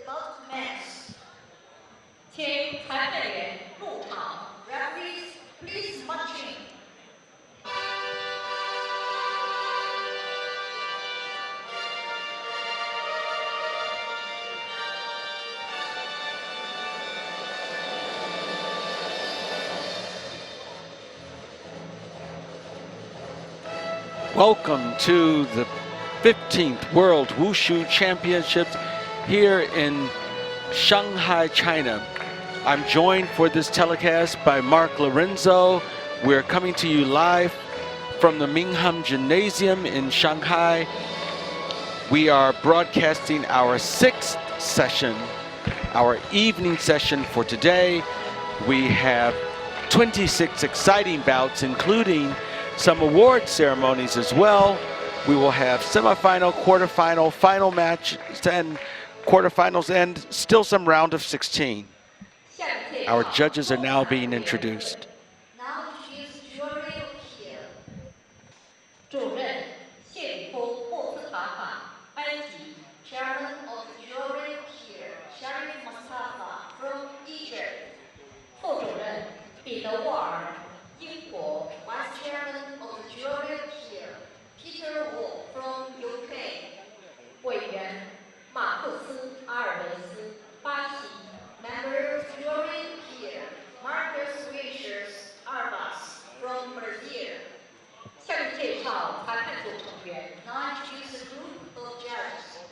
about to commence. 请裁判员入场 Referees, please march in. Welcome to the 15th World Wushu Championships here in Shanghai, China. I'm joined for this telecast by Mark Lorenzo. We're coming to you live from the Mingham Gymnasium in Shanghai. We are broadcasting our 6th session, our evening session for today. We have 26 exciting bouts, including some award ceremonies as well. We will have semifinal, quarterfinal, final match, and quarterfinals, and still some round of 16. Our judges are now being introduced. Now introduce jury here. 主任谢宇峰莫斯塔法埃及 Chairman of the jury here, Sharif Mustafa from Egypt. 副主任彼得沃尔英国 Vice Chairman of the jury here, Peter Wu from UK. 委员马克思阿尔维斯巴西 Members jury here, Marcus Richards Arbas from Brazil. 下面介绍裁判组成员 Now introduce the group of judges.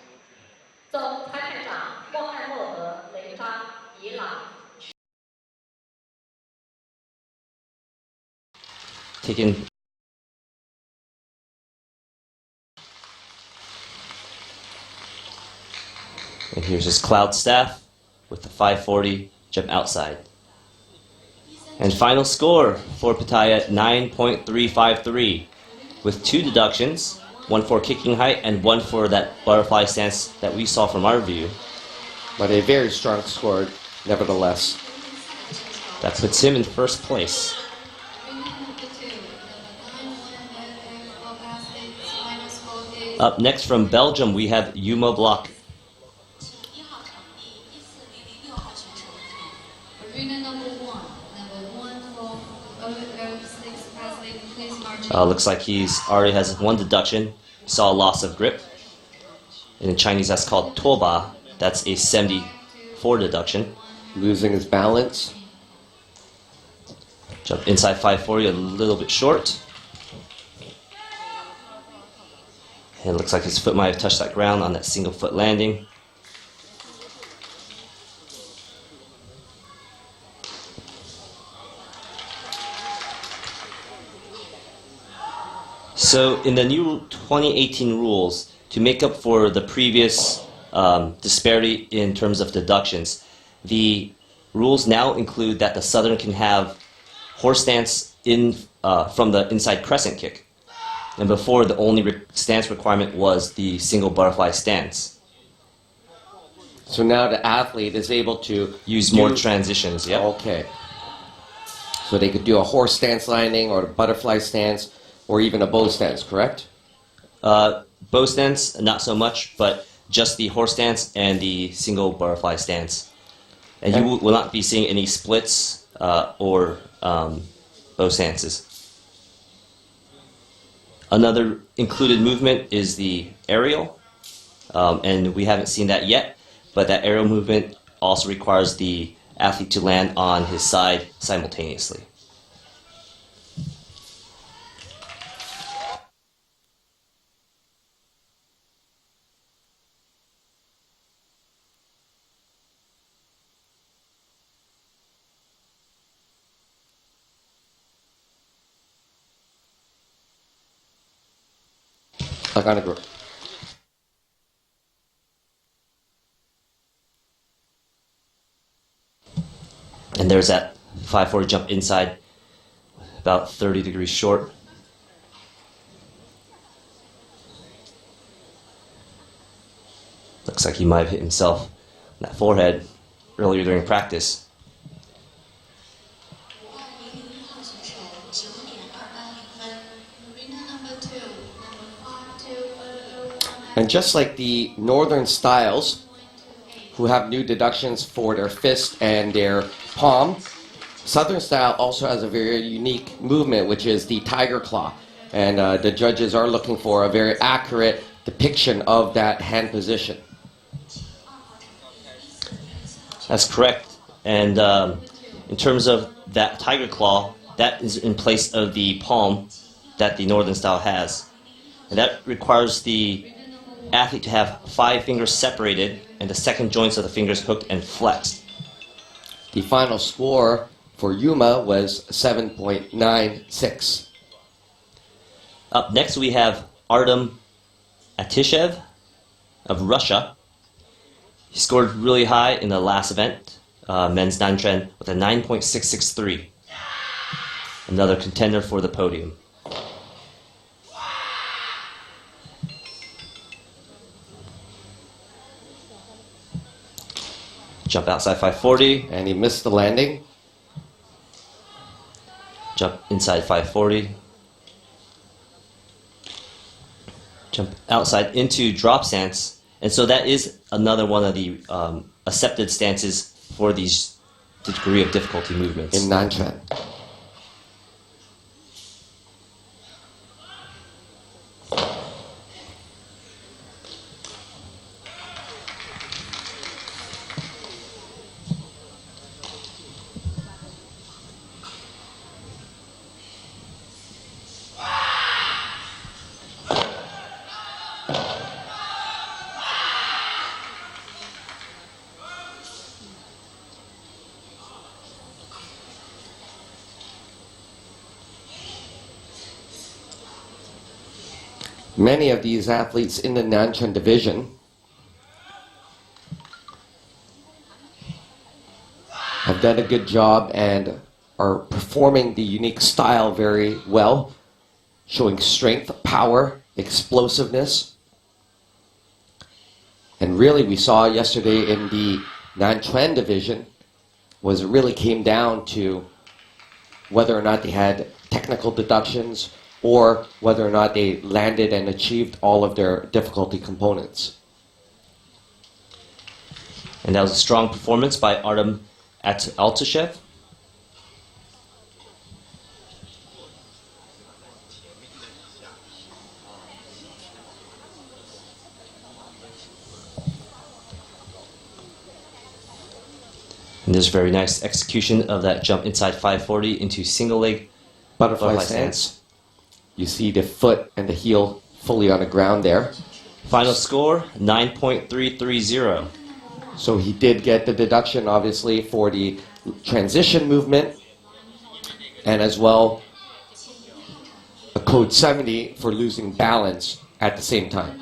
总裁判长汪艾默德雷扎伊朗 Taken. And here's his cloud staff with the 540 jump outside. And final score for Pattaya 9.353 with 2 deductions, 1 for kicking height and 1 for that butterfly stance that we saw from our view. But a very strong score, nevertheless. That puts him in first place. Up next from Belgium, we have Yuma Block. Looks like he's already has 1 deduction. Saw a loss of grip. In Chinese, that's called toba. That's a 74 deduction. Losing his balance. Jump inside 540, a little bit short. And it looks like his foot might have touched that ground on that single foot landing. So in the new 2018 rules, to make up for the previous disparity in terms of deductions, the rules now include that the Southern can have horse stance from the inside crescent kick. And before, the only stance requirement was the single butterfly stance. So now the athlete is able to use more transitions, yeah. Okay. So they could do a horse stance landing or a butterfly stance or even a bow stance, correct? Bow stance, not so much, but just the horse stance and the single butterfly stance. And you will not be seeing any splits or bow stances. Another included movement is the aerial, and we haven't seen that yet, but that aerial movement also requires the athlete to land on his side simultaneously. And there's that 540 jump inside, about 30 degrees short. Looks like he might have hit himself in that forehead earlier during practice. And just like the northern styles, who have new deductions for their fist and their palm. Southern style also has a very unique movement, which is the tiger claw. And the judges are looking for a very accurate depiction of that hand position. That's correct. And in terms of that tiger claw, that is in place of the palm that the northern style has. And that requires the athlete to have 5 fingers separated and the second joints of the fingers hooked and flexed. The final score for Yuma was 7.96. Up next we have Artem Atishev of Russia. He scored really high in the last event, men's Nanchen, with a 9.663. Another contender for the podium. Jump outside 540. And he missed the landing. Jump inside 540. Jump outside into drop stance. And so that is another one of the accepted stances for these degree of difficulty movements. In Nanchen. Many of these athletes in the Nanchen division have done a good job and are performing the unique style very well, showing strength, power, explosiveness. And really we saw yesterday in the Nanchuan division was it really came down to whether or not they had technical deductions or whether or not they landed and achieved all of their difficulty components. And that was a strong performance by Artem Altushev. And there's very nice execution of that jump inside 540 into single leg Butterfly stance. You see the foot and the heel fully on the ground there. Final score, 9.330. So he did get the deduction, obviously, for the transition movement, and as well a code 70 for losing balance at the same time.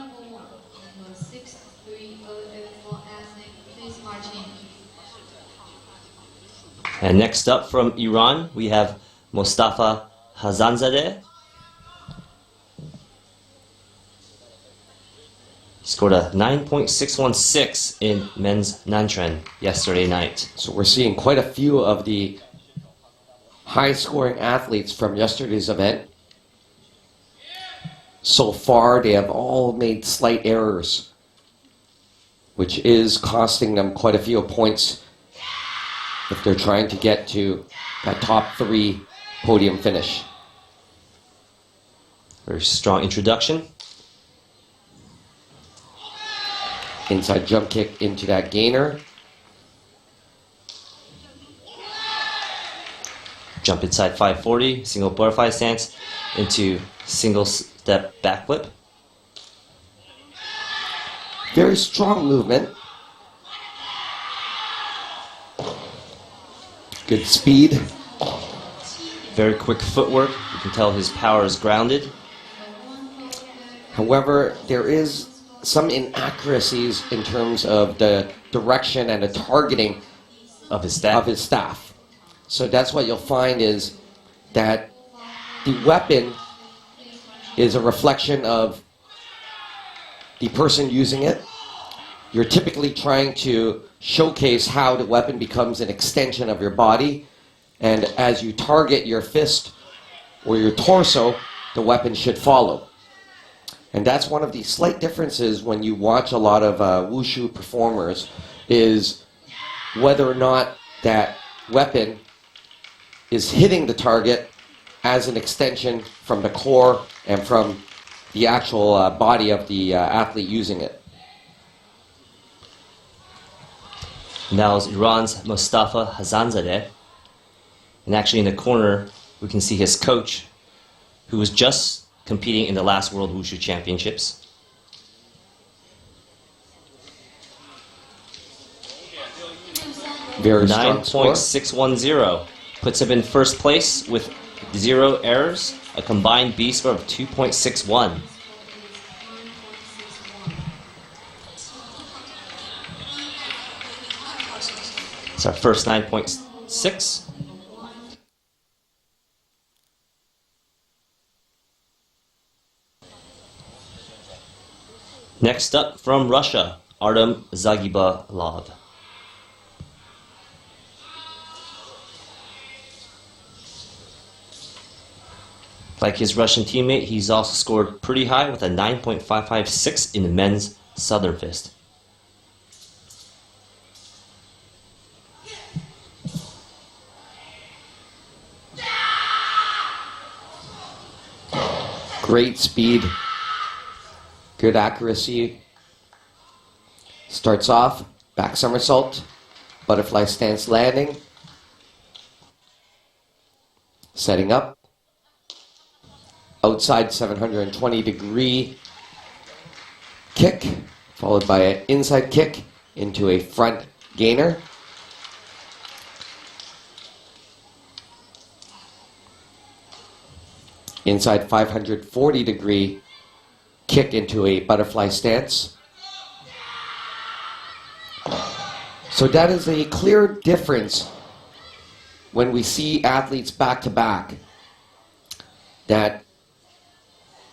And next up from Iran, we have Mostafa Hazanzadeh. He scored a 9.616 in men's Nanchen yesterday night. So we're seeing quite a few of the high-scoring athletes from yesterday's event. So far, they have all made slight errors, which is costing them quite a few points if they're trying to get to that top 3 podium finish. Very strong introduction. Inside jump kick into that gainer. Jump inside 540, single butterfly stance into single step backflip. Very strong movement. Good speed. Very quick footwork. You can tell his power is grounded. However, there is some inaccuracies in terms of the direction and the targeting of his staff. So that's what you'll find is that the weapon is a reflection of the person using it. You're typically trying to showcase how the weapon becomes an extension of your body, and as you target your fist or your torso, the weapon should follow. And that's one of the slight differences when you watch a lot of wushu performers is whether or not that weapon is hitting the target as an extension from the core and from the actual body of the athlete using it. Now is Iran's Mustafa Hazanzadeh. And actually in the corner, we can see his coach, who was just competing in the last World Wushu Championships. Very strong score. 9.610 puts him in first place with 0 errors, a combined B score of 2.61. It's our first 9.6. Next up from Russia, Artem Zagibalov. Like his Russian teammate, he's also scored pretty high with a 9.556 in the men's Southern Fist. Great speed, good accuracy. Starts off, back somersault, butterfly stance landing, setting up, outside 720-degree kick, followed by an inside kick into a front gainer. Inside 540-degree kick into a butterfly stance. So that is a clear difference when we see athletes back to back, that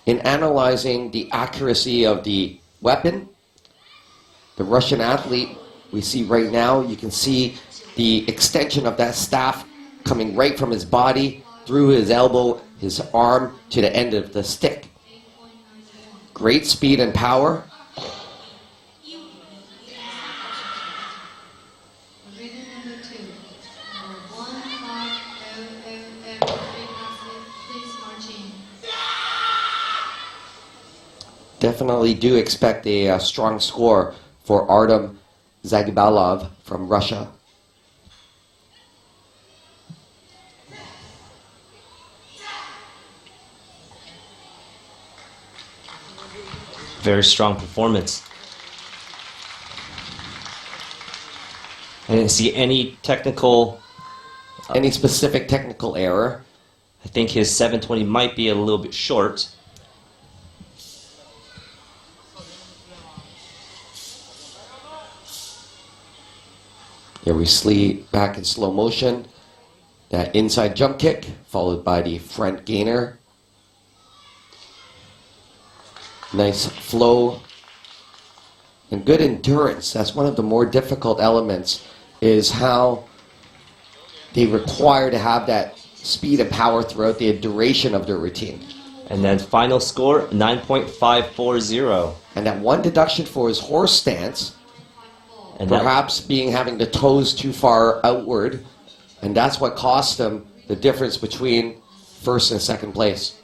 in analyzing the accuracy of the weapon, the Russian athlete we see right now, you can see the extension of that staff coming right from his body through his elbow, his arm, to the end of the stick. Great speed and power. Definitely do expect a strong score for Artem Zagibalov from Russia. Very strong performance. I didn't see any technical... Any specific technical error? I think his 720 might be a little bit short. Here we see back in slow motion, that inside jump kick, followed by the front gainer. Nice flow and good endurance. That's one of the more difficult elements, is how they require to have that speed and power throughout the duration of their routine. And then final score, 9.540. And that one deduction for his horse stance, And perhaps having the toes too far outward, and that's what cost him the difference between first and second place.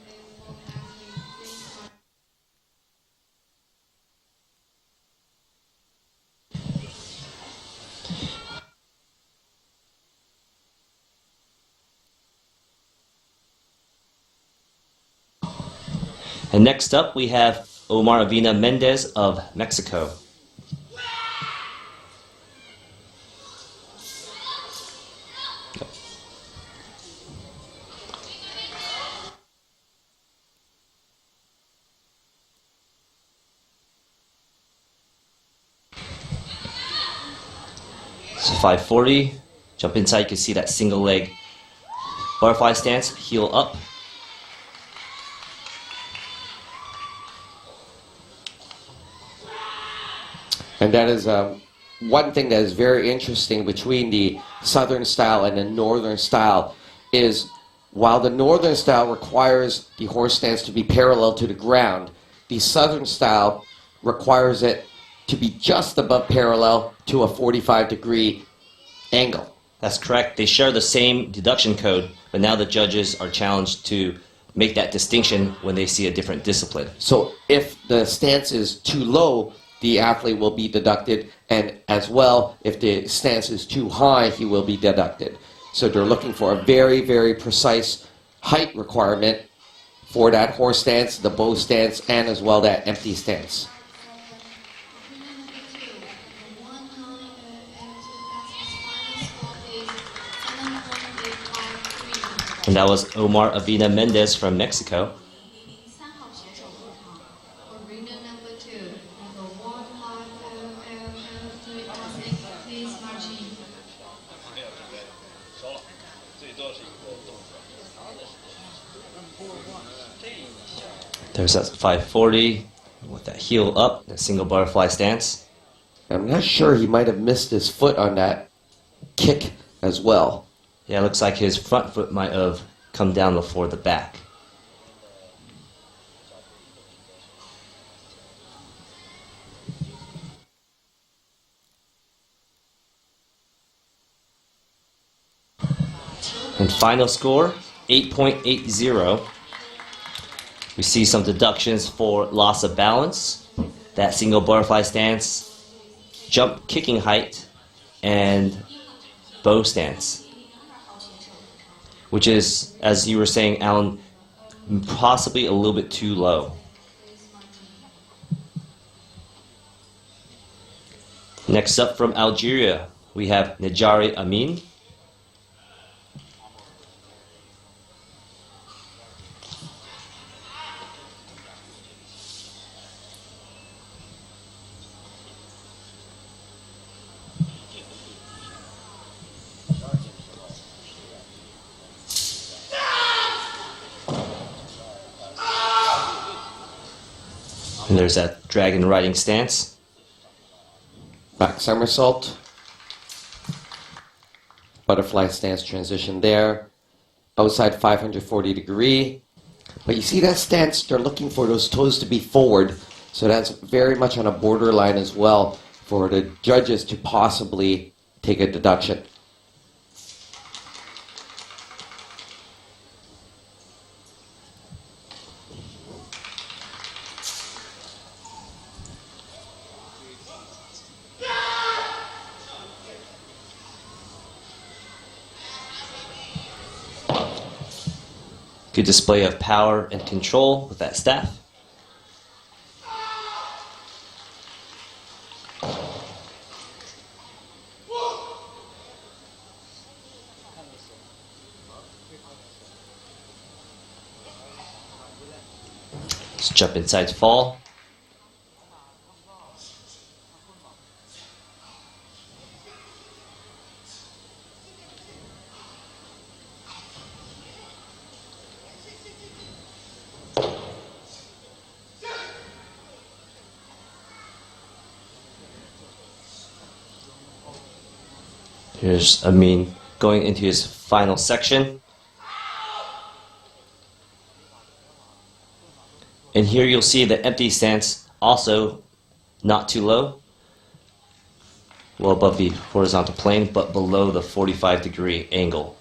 And next up we have Omar Avina Mendez of Mexico. So 540, jump inside, you can see that single leg butterfly stance, heel up. And that is one thing that is very interesting between the southern style and the northern style, is while the northern style requires the horse stance to be parallel to the ground, the southern style requires it to be just above parallel to a 45-degree angle. That's correct. They share the same deduction code, but now the judges are challenged to make that distinction when they see a different discipline. So if the stance is too low, the athlete will be deducted, and as well, if the stance is too high, he will be deducted. So they're looking for a very, very precise height requirement for that horse stance, the bow stance, and as well that empty stance. And that was Omar Avina Mendez from Mexico. There's that 540 with that heel up, that single butterfly stance. I'm not sure, he might have missed his foot on that kick as well. Yeah, it looks like his front foot might have come down before the back. And final score, 8.80. We see some deductions for loss of balance, that single butterfly stance, jump kicking height, and bow stance, which is, as you were saying, Alan, possibly a little bit too low. Next up from Algeria, we have Nejari Amin. And there's that dragon riding stance. Back somersault. Butterfly stance transition there. Outside 540 degree. But you see that stance, they're looking for those toes to be forward. So that's very much on a borderline as well for the judges to possibly take a deduction. Good display of power and control with that staff. Let's jump inside fall. Here's Amin going into his final section. And here you'll see the empty stance also not too low, well above the horizontal plane, but below the 45-degree angle.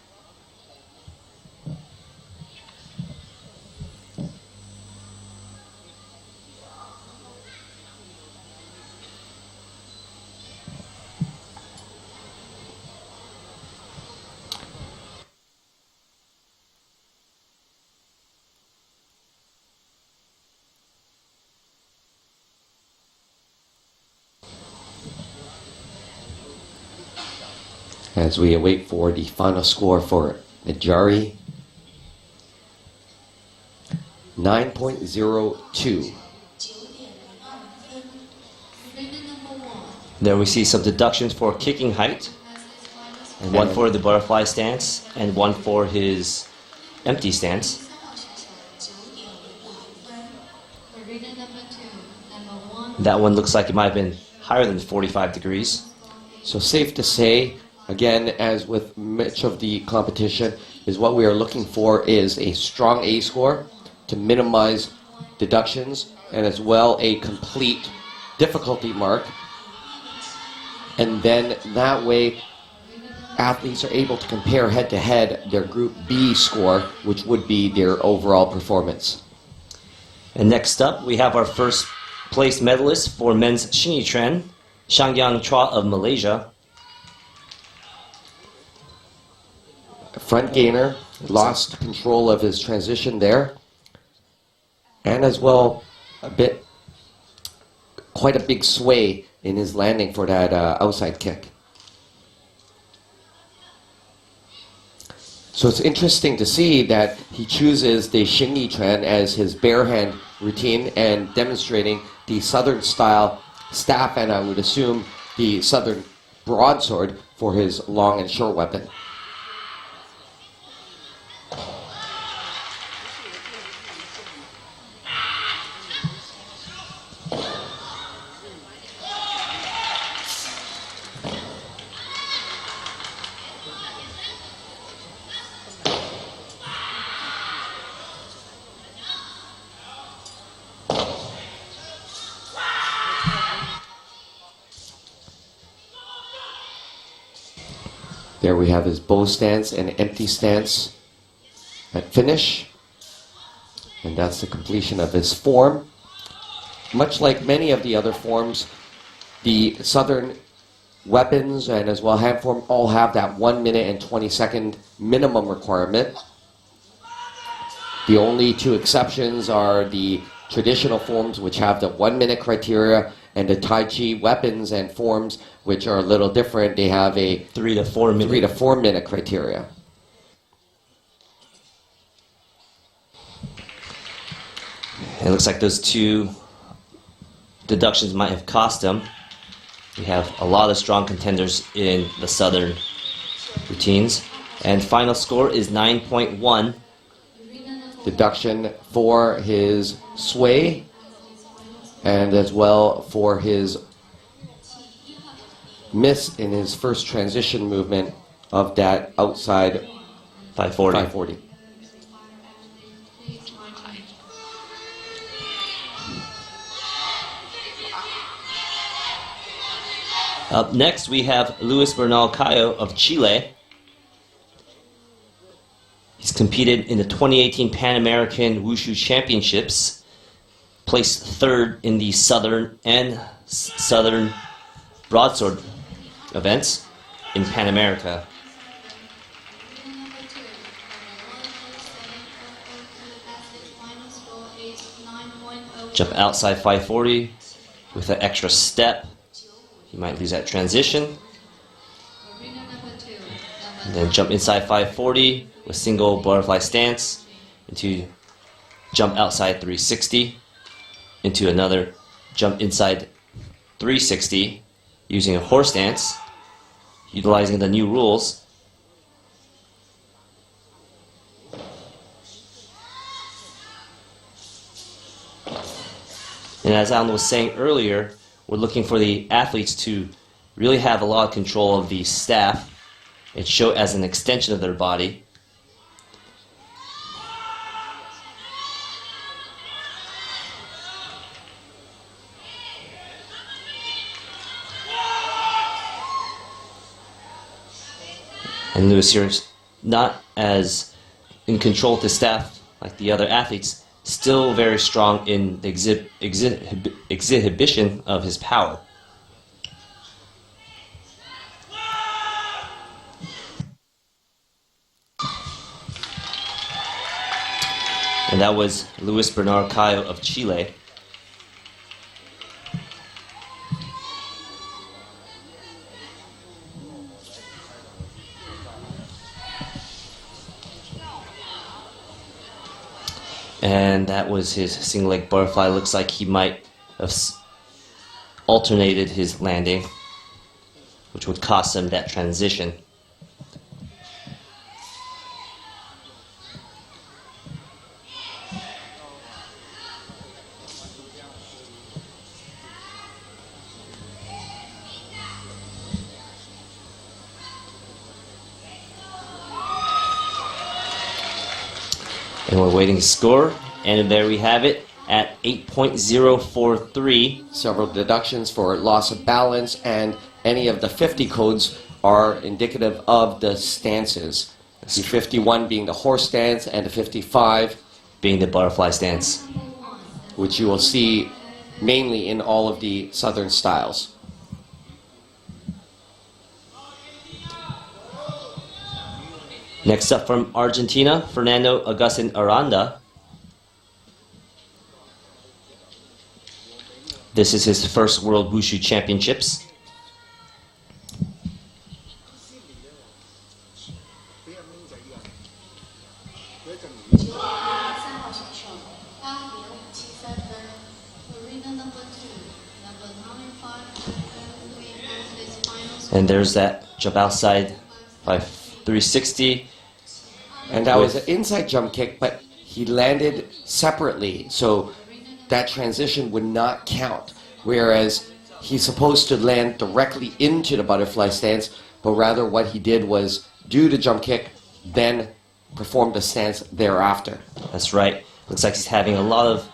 As we await for the final score for Nejari, 9.02. There we see some deductions for kicking height, and one for the butterfly stance, and one for his empty stance. That one looks like it might have been higher than 45 degrees. So safe to say, again, as with much of the competition, is what we are looking for is a strong A score to minimize deductions, and as well a complete difficulty mark. And then that way, athletes are able to compare head-to-head their Group B score, which would be their overall performance. And next up, we have our first place medalist for men's Xinyi Shangyang Chua of Malaysia. Front gainer, lost control of his transition there. And as well, quite a big sway in his landing for that outside kick. So it's interesting to see that he chooses the Xingyi Chuan as his bare hand routine and demonstrating the Southern style staff, and I would assume the Southern broadsword for his long and short weapon. There we have his bow stance and empty stance at finish. And that's the completion of his form. Much like many of the other forms, the Southern weapons and as well hand form all have that 1 minute and 20-second minimum requirement. The only two exceptions are the traditional forms, which have the 1 minute criteria, and the Tai Chi weapons and forms, which are a little different. They have a 3 to 4 minute. 3 to 4 minute criteria. It looks like those two deductions might have cost him. We have a lot of strong contenders in the Southern routines. And final score is 9.1. Deduction for his sway and as well for his miss in his first transition movement of that outside 540. Up next, we have Luis Bernal Cayo of Chile. He's competed in the 2018 Pan American Wushu Championships, placed third in the Southern and Southern broadsword events in Pan America. Jump outside 540 with an extra step. He might lose that transition. And then jump inside 540 with single butterfly stance into jump outside 360 into another jump inside 360 using a horse stance, utilizing the new rules. And as Alan was saying earlier, we're looking for the athletes to really have a lot of control of the staff and show it as an extension of their body. And Lewis here is not as in control of the staff like the other athletes, still very strong in the exhibition of his power. And that was Luis Bernal Cayo of Chile. And that was his single leg butterfly. Looks like he might have alternated his landing, which would cost him that transition. And we're waiting to score, and there we have it. at 8.043. Several deductions for loss of balance, and any of the 50 codes are indicative of the stances. The 51 being the horse stance, and the 55 being the butterfly stance. which you will see mainly in all of the southern styles. Next up from Argentina, Fernando Agustin Aranda. This is his first World Wushu Championships. And there's that jump outside by 360. And that was an inside jump kick, but he landed separately, so that transition would not count. Whereas he's supposed to land directly into the butterfly stance, but rather what he did was do the jump kick, then perform the stance thereafter. That's right. Looks like he's having a lot of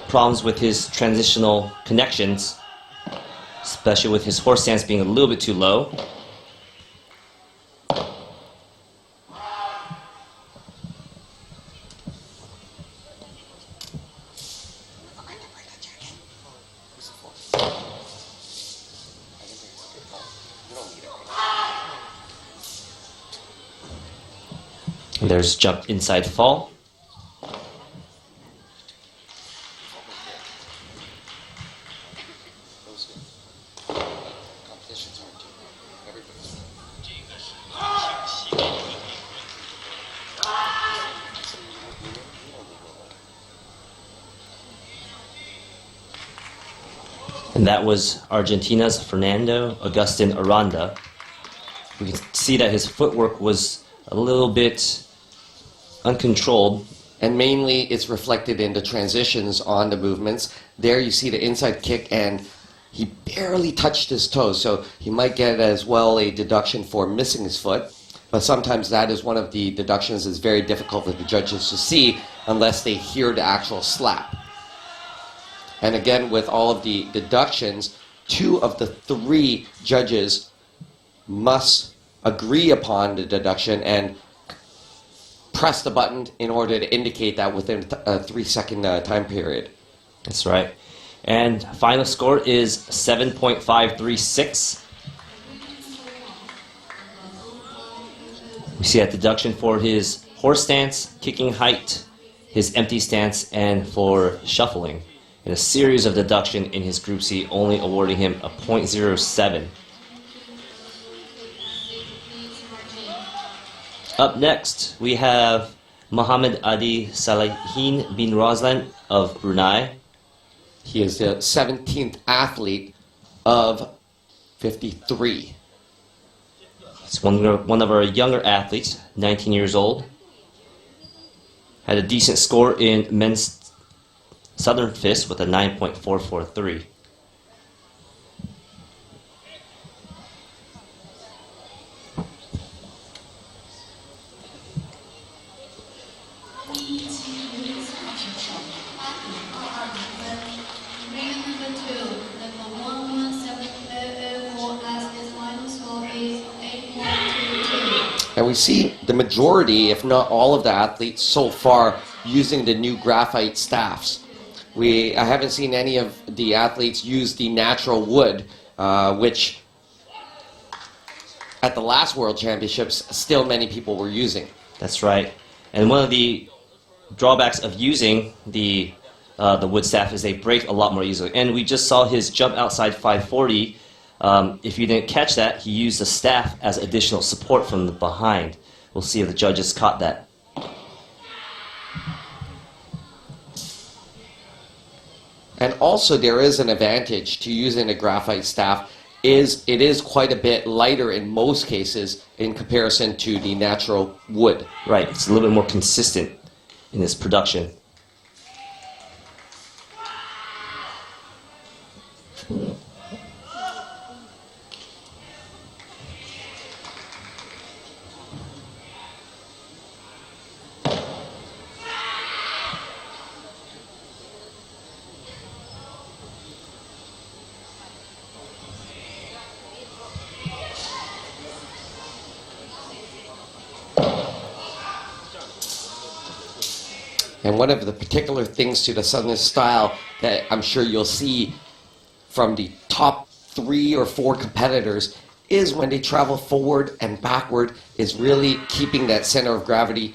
problems with his transitional connections, especially with his horse stance being a little bit too low. And there's jump inside fall. And that was Argentina's Fernando Agustin Aranda. We can see that his footwork was a little bit uncontrolled. And mainly it's reflected in the transitions on the movements. There you see the inside kick, and he barely touched his toes, so he might get as well a deduction for missing his foot. But sometimes that is one of the deductions that's very difficult for the judges to see unless they hear the actual slap. And again, with all of the deductions, 2 of the 3 judges must agree upon the deduction and press the button in order to indicate that within a 3-second time period. That's right. And final score is 7.536. We see that deduction for his horse stance, kicking height, his empty stance, and for shuffling. And a series of deduction in his Group C, only awarding him a 0.07. Up next, we have Mohammed Adi Salihin bin Razlan of Brunei. He is the 17th athlete of 53. He's one of our younger athletes, 19 years old. Had a decent score in men's Southern Fist with a 9.443. And we see the majority, if not all of the athletes so far, using the new graphite staffs. I haven't seen any of the athletes use the natural wood, which at the last World Championships, still many people were using. That's right. And one of the drawbacks of using the wood staff is they break a lot more easily. And we just saw his jump outside 540. If you didn't catch that, he used the staff as additional support from the behind. We'll see if the judges caught that. And also there is an advantage to using a graphite staff. It is quite a bit lighter in most cases in comparison to the natural wood. Right, it's a little bit more consistent in its production. And one of the particular things to the Southern style that I'm sure you'll see from the top 3 or 4 competitors is when they travel forward and backward is really keeping that center of gravity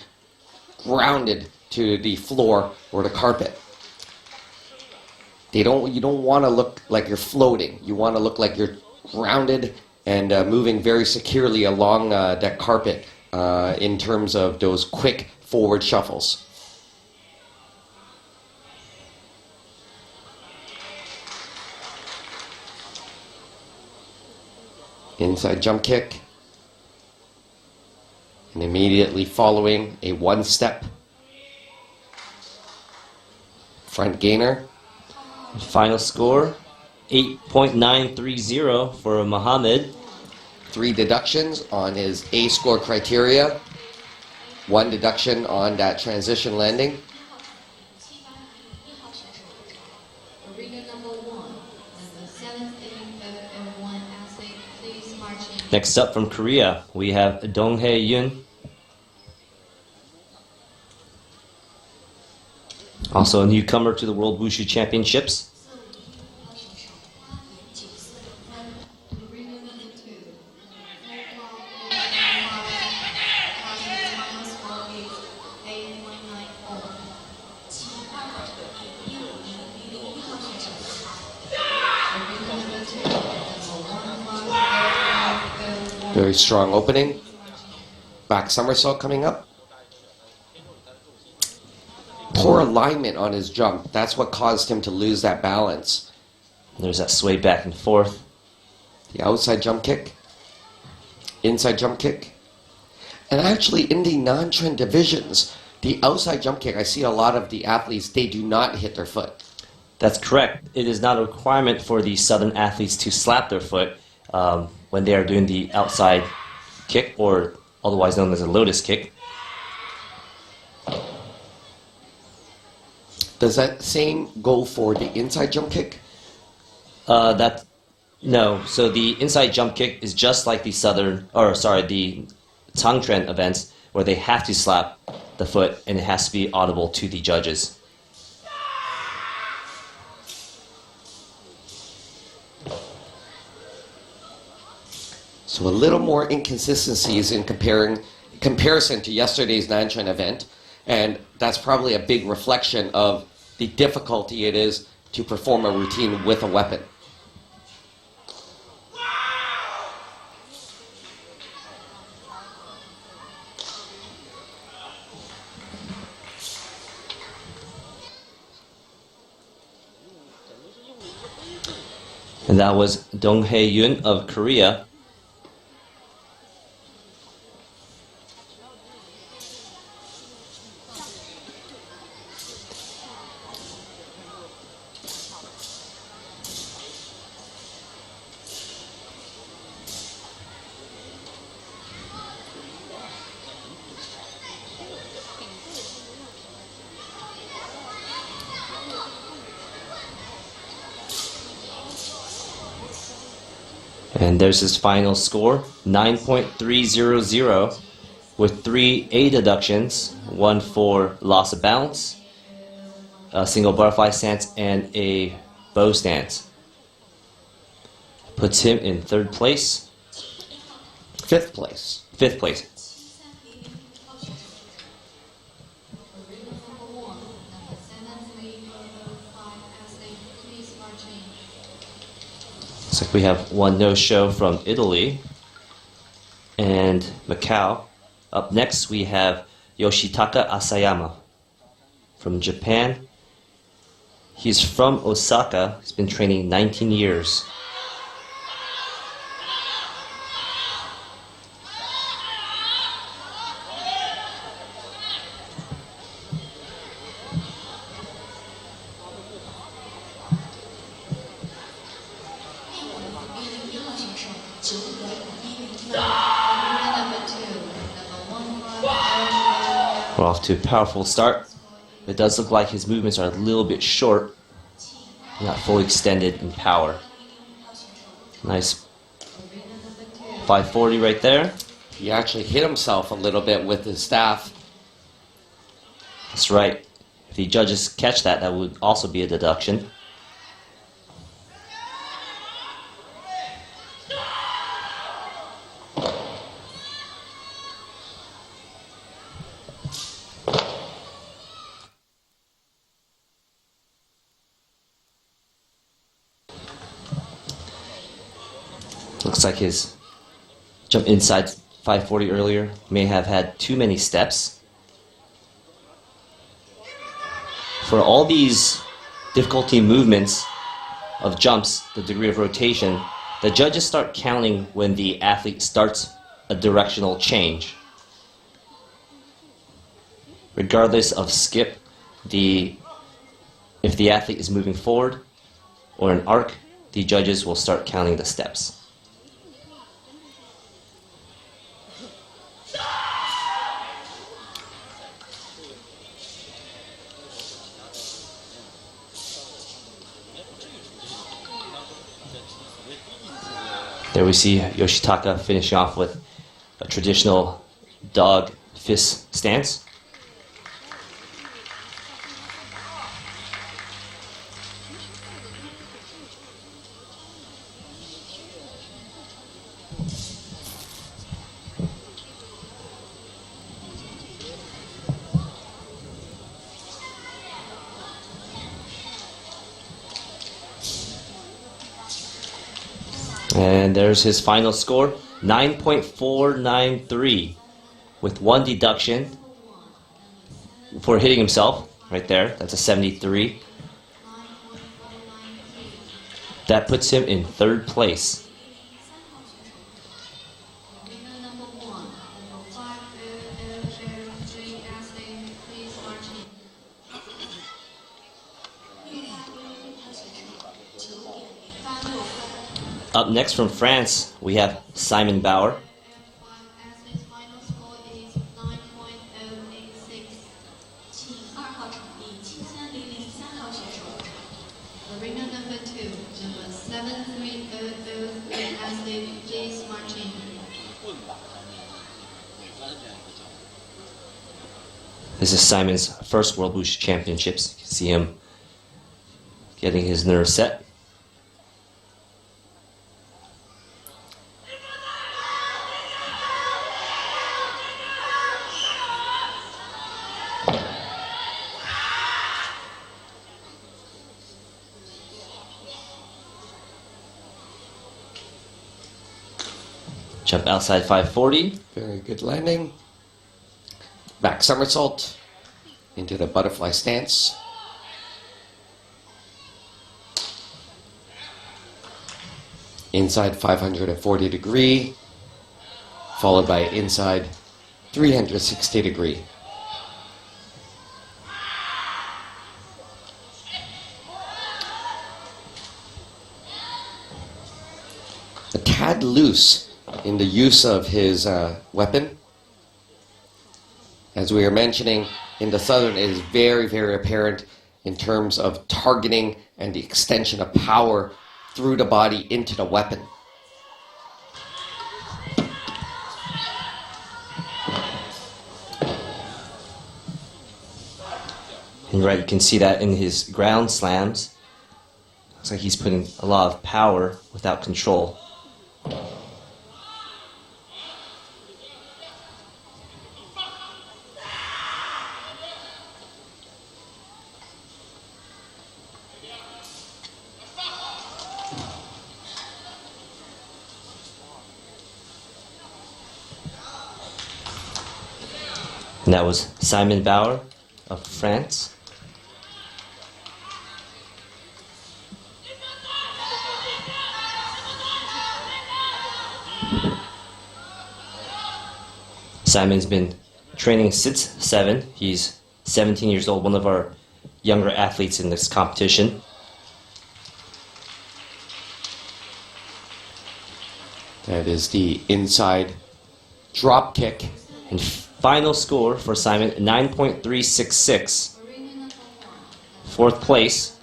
grounded to the floor or the carpet. You don't want to look like you're floating. You want to look like you're grounded and moving very securely along that carpet in terms of those quick forward shuffles. Inside jump kick. And immediately following a 1-step front gainer. Final score, 8.930 for Mohammed. 3 deductions on his A score criteria. 1 deduction on that transition landing. Next up from Korea, we have Dong-hae Yoon. Also a newcomer to the World Wushu Championships. Very strong opening. Back somersault coming up. Poor alignment on his jump. That's what caused him to lose that balance. There's that sway back and forth. The outside jump kick. Inside jump kick. And actually in the non-trend divisions, the outside jump kick, I see a lot of the athletes, they do not hit their foot. That's correct. It is not a requirement for the Southern athletes to slap their foot when they are doing the outside kick, or otherwise known as a lotus kick. Does that same go for the inside jump kick? No. So the inside jump kick is just like the the Tangtren events, where they have to slap the foot and it has to be audible to the judges. So a little more inconsistencies in comparison to yesterday's Nanchun event, and that's probably a big reflection of the difficulty it is to perform a routine with a weapon. And that was Dong-hae Yoon of Korea. And there's his final score, 9.300, with 3 A deductions, 1 for loss of balance, a single butterfly stance, and a bow stance. Puts him in 3rd place. 5th place. 5th place. Looks like we have one no-show from Italy and Macau. Up next we have Yoshitaka Asayama from Japan. He's from Osaka. He's been training 19 years. We're off to a powerful start. It does look like his movements are a little bit short, not fully extended in power. Nice 540 right there. He actually hit himself a little bit with his staff. That's right. If the judges catch that, that would also be a deduction. Looks like his jump inside 540 earlier may have had too many steps. For all these difficulty movements of jumps, the degree of rotation, the judges start counting when the athlete starts a directional change. Regardless of skip, if the athlete is moving forward or an arc, the judges will start counting the steps. There we see Yoshitaka finishing off with a traditional dog fist stance. And there's his final score, 9.493, with one deduction for hitting himself, right there. That's a 73. That puts him in third place. Up next from France, we have Simon Bauer. Arena number 2, number 73003 athlete, please march in. This is Simon's first World Wushu Championships. You can see him getting his nerves set. Jump outside 540. Very good landing. Back somersault into the butterfly stance. Inside 540 degree, followed by inside 360 degree. A tad loose in the use of his weapon. As we were mentioning, in the Southern, it is very, very apparent in terms of targeting and the extension of power through the body into the weapon. And right, you can see that in his ground slams. Looks like he's putting a lot of power without control. And that was Simon Bauer of France. Simon's been training since 7. He's 17 years old, one of our younger athletes in this competition. That is the inside drop kick. And final score for Simon, 9.366. Fourth place.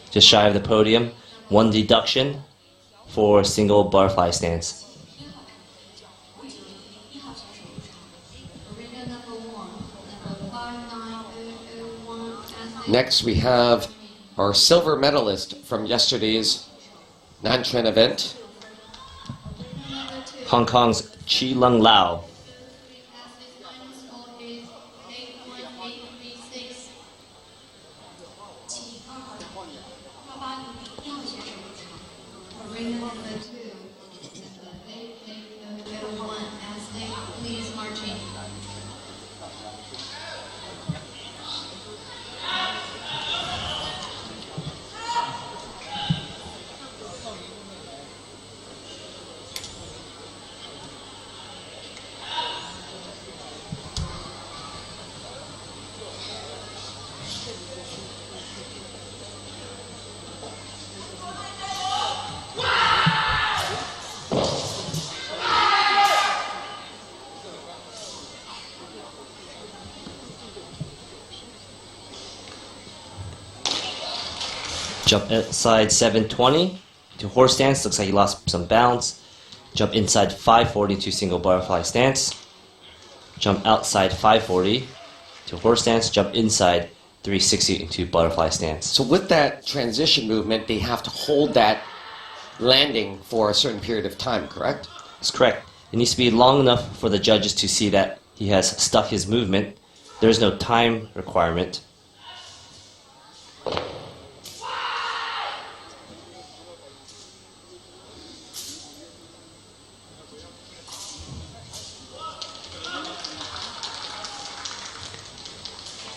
Just shy of the podium. One deduction for single butterfly stance. Arena number 1, Next, we have our silver medalist from yesterday's Nanchun event, Hong Kong's Chi Lung Lau. Arena number 2, number 881, Aztec, please march in. Jump inside 720 to horse stance. Looks like he lost some balance. Jump inside 540 to single butterfly stance. Jump outside 540 to horse stance. Jump inside 360 to butterfly stance. So with that transition movement, they have to hold that landing for a certain period of time, correct? That's correct. It needs to be long enough for the judges to see that he has stuck his movement. There's no time requirement.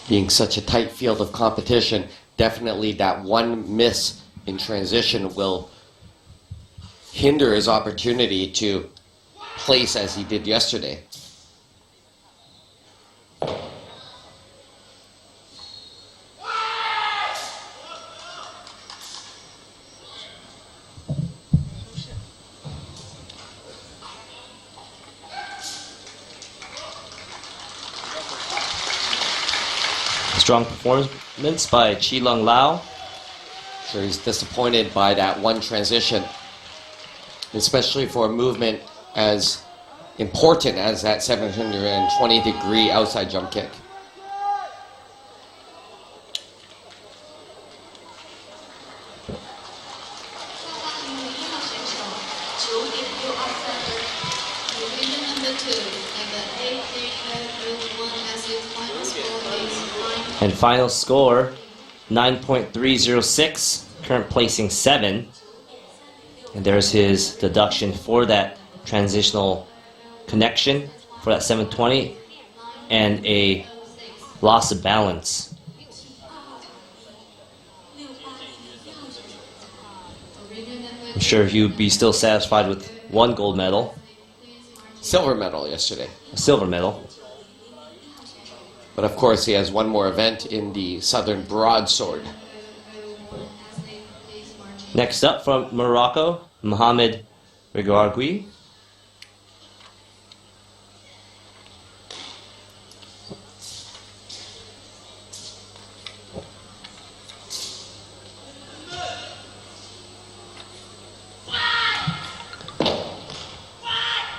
Being such a tight field of competition, definitely that one miss in transition will hinder his opportunity to place as he did yesterday. Strong performance by Chi Lung Lau. Sure, he's disappointed by that one transition, especially for a movement as important as that 720-degree outside jump kick. Arena number 2, number 881, Aztec, final score is 9. And final score 9.306. Current placing 7. And there's his deduction for that transitional connection for that 720 and a loss of balance. I'm sure he'd be still satisfied with 1 gold medal, Silver medal yesterday. a silver medal. But of course, he has one more event in the Southern Broadsword. Next up from Morocco, Mohamed Regargui.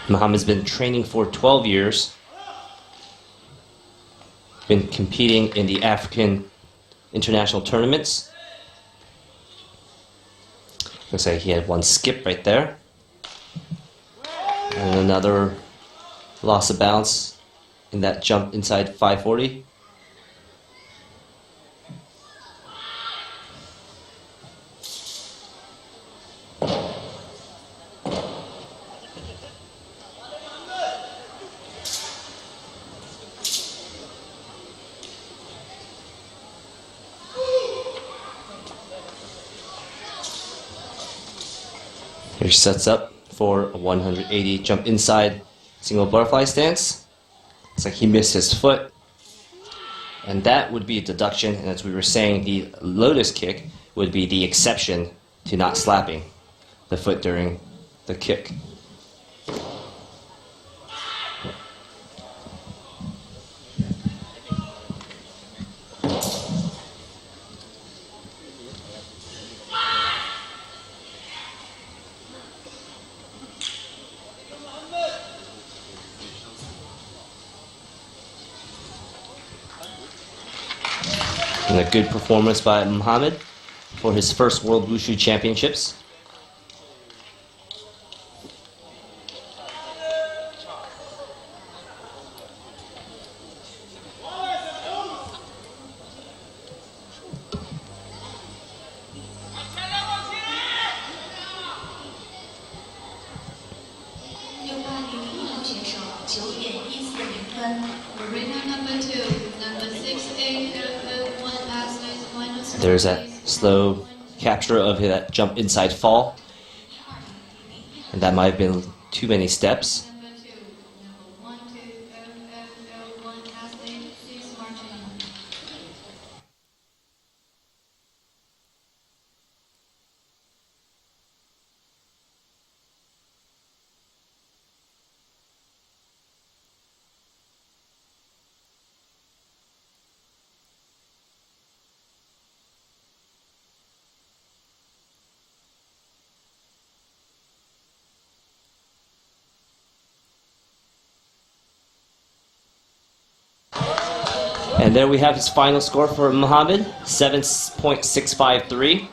Mohamed's been training for 12 years. Been competing in the African international tournaments. Looks like he had 1 skip right there. And another loss of balance in that jump inside 540. Here he sets up for a 180 jump inside single butterfly stance. Looks like he missed his foot. And that would be a deduction. And as we were saying, the lotus kick would be the exception to not slapping the foot during the kick. And a good performance by Muhammad for his first World Wushu Championships. There's that slow capture of that jump inside fall. And that might have been too many steps. And there we have his final score for Muhammad, 7.653.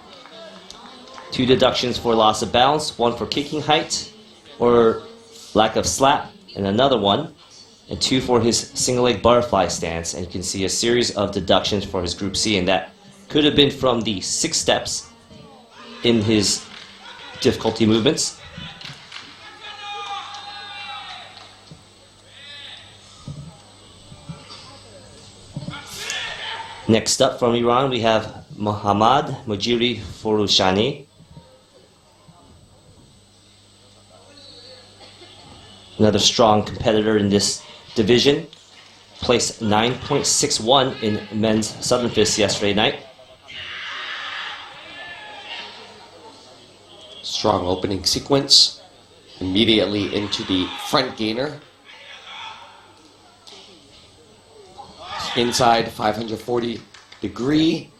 2 deductions for loss of balance, 1 for kicking height or lack of slap, and another one, and 2 for his single leg butterfly stance. And you can see a series of deductions for his Group C, and that could have been from the 6 steps in his difficulty movements. Next up from Iran, we have Muhammad Mujiri Forushani. Another strong competitor in this division. Placed 9.61 in men's Southern Fist yesterday night. Strong opening sequence. Immediately into the front gainer. Inside 540 degree.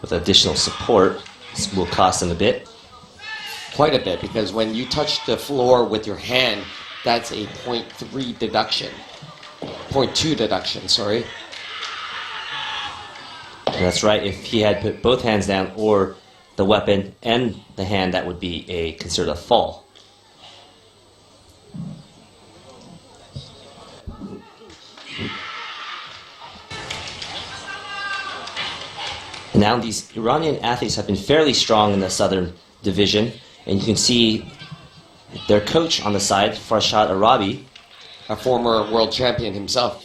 With additional support, this will cost him a bit. Quite a bit, because when you touch the floor with your hand, that's a 0.3 deduction. 0.2 deduction, sorry. And that's right, if he had put both hands down or the weapon and the hand, that would be considered a fall. And now these Iranian athletes have been fairly strong in the Southern Division, and you can see their coach on the side, Farshad Arabi, a former world champion himself.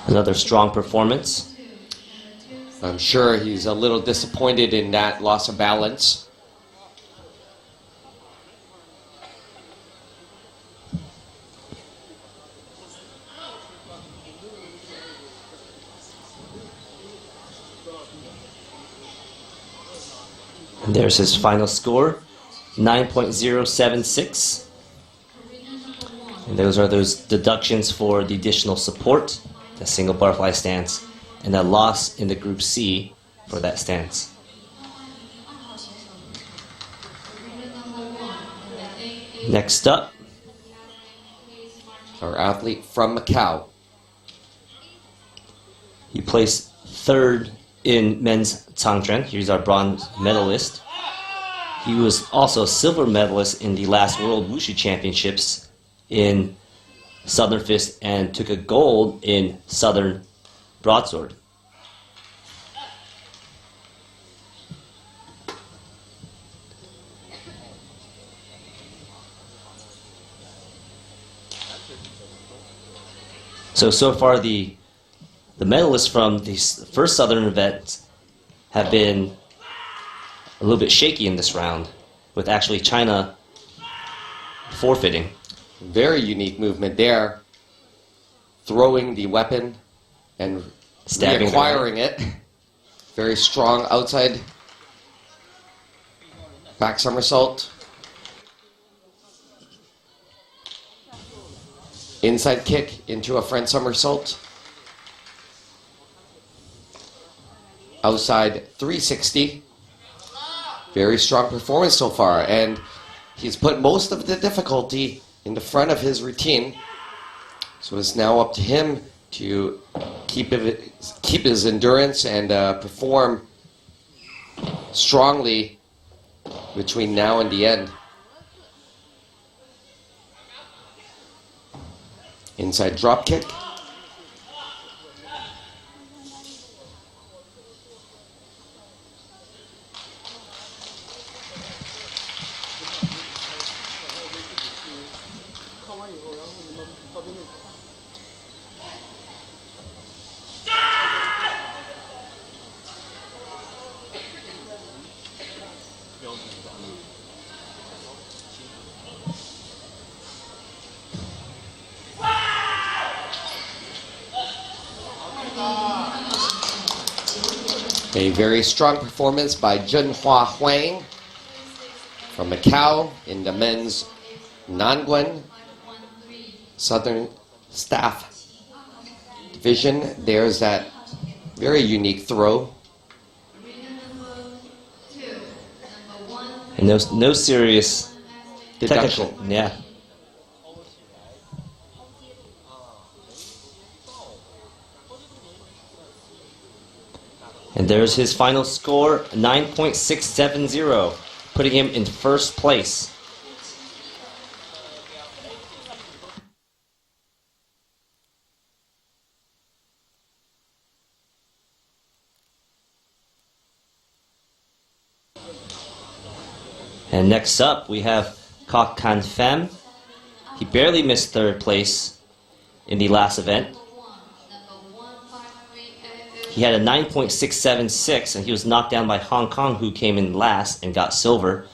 Another strong performance. I'm sure he's a little disappointed in that loss of balance. And there's his final score, 9.076. And those are those deductions for the additional support, the single butterfly stance, and a loss in the Group C for that stance. Next up, our athlete from Macau. He placed 3rd in men's Changquan. He's our bronze medalist. He was also a silver medalist in the last World Wushu Championships in Southern Fist and took a gold in Southern Broadsword. So far the medalists from the first Southern event have been a little bit shaky in this round, with actually China forfeiting. Very unique movement there. Throwing the weapon and Stabbing the reacquiring it. Very strong outside back somersault. Inside kick into a front somersault. Outside 360. Very strong performance so far, and he's put most of the difficulty in the front of his routine. So it's now up to him to keep his endurance and perform strongly between now and the end. Inside drop kick. A very strong performance by Zhenhua Huang from Macau in the men's Nangun Southern Staff Division. There's that very unique throw. And no serious Deduction. technical. Yeah. And there's his final score, 9.670, putting him in first place. And next up, we have Kok Kan Fem. He barely missed third place in the last event. He had a 9.676, and he was knocked down by Hong Kong, who came in last and got silver.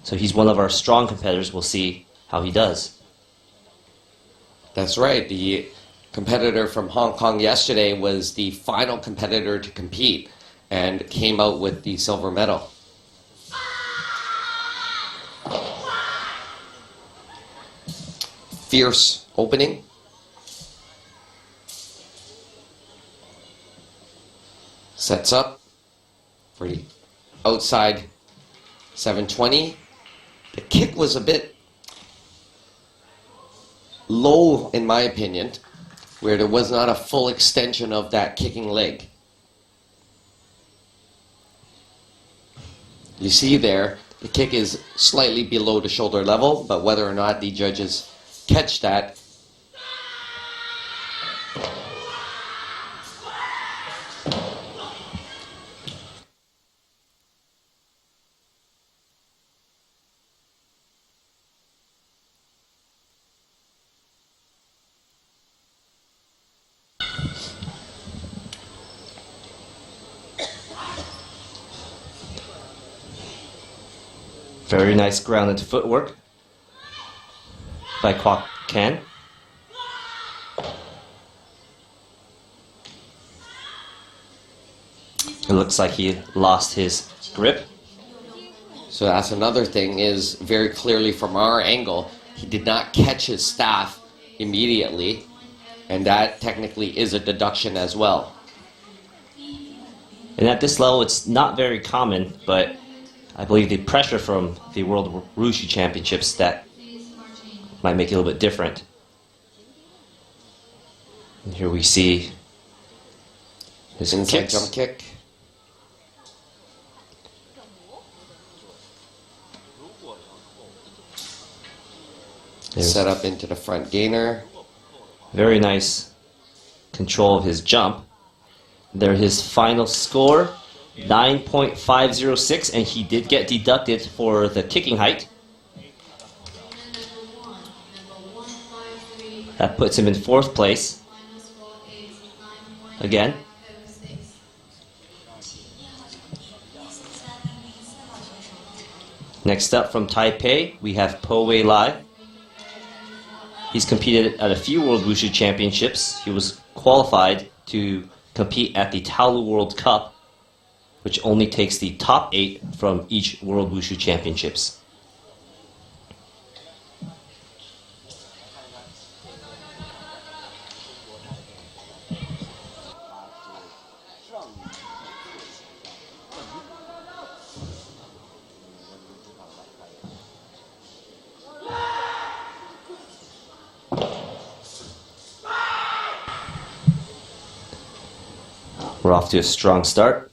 So he's one of our strong competitors. We'll see how he does. That's right. The competitor from Hong Kong yesterday was the final competitor to compete and came out with the silver medal. Fierce opening. Sets up for the outside 720. The kick was a bit low, in my opinion, where there was not a full extension of that kicking leg. You see there, the kick is slightly below the shoulder level, but whether or not the judges catch that, very nice grounded footwork by Kwok Kan. It looks like he lost his grip. so that's another thing, is very clearly from our angle, he did not catch his staff immediately, and that technically is a deduction as well. And at this level, it's not very common, but I believe the pressure from the World Wushu Championships, that might make it a little bit different. And here we see his Inside kicks. jump kick. There's Set up into the front gainer. very nice control of his jump. There his final score, 9.506, and he did get deducted for the kicking height. That puts him in fourth place. Again. Next up from Taipei, we have Po Wei Lai. He's competed at a few World Wushu Championships. He was qualified to compete at the Taolu World Cup, which only takes the top 8 from each World Wushu Championships. We're off to a strong start.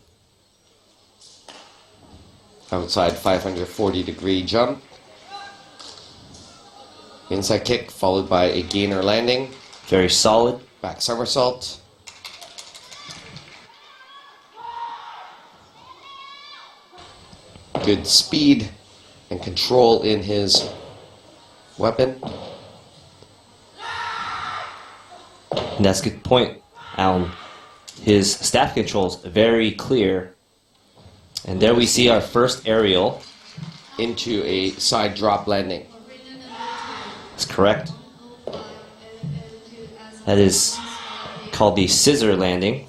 Outside 540-degree jump. Inside kick followed by a gainer landing. Very solid. Back somersault. Good speed and control in his weapon. And that's a good point, Alan. His staff control's very clear. And there we see our first aerial. Into a side drop landing. That's correct. That is called the scissor landing.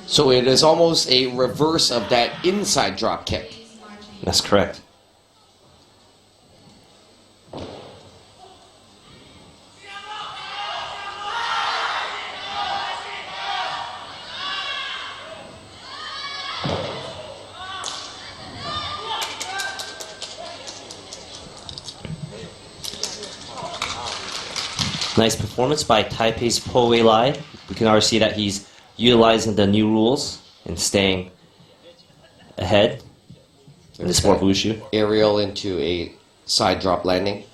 So it is almost a reverse of that inside drop kick. That's correct. Nice performance by Taipei's Po Wei Lai. We can already see that he's utilizing the new rules and staying ahead in the sport of wushu. Aerial into a side drop landing.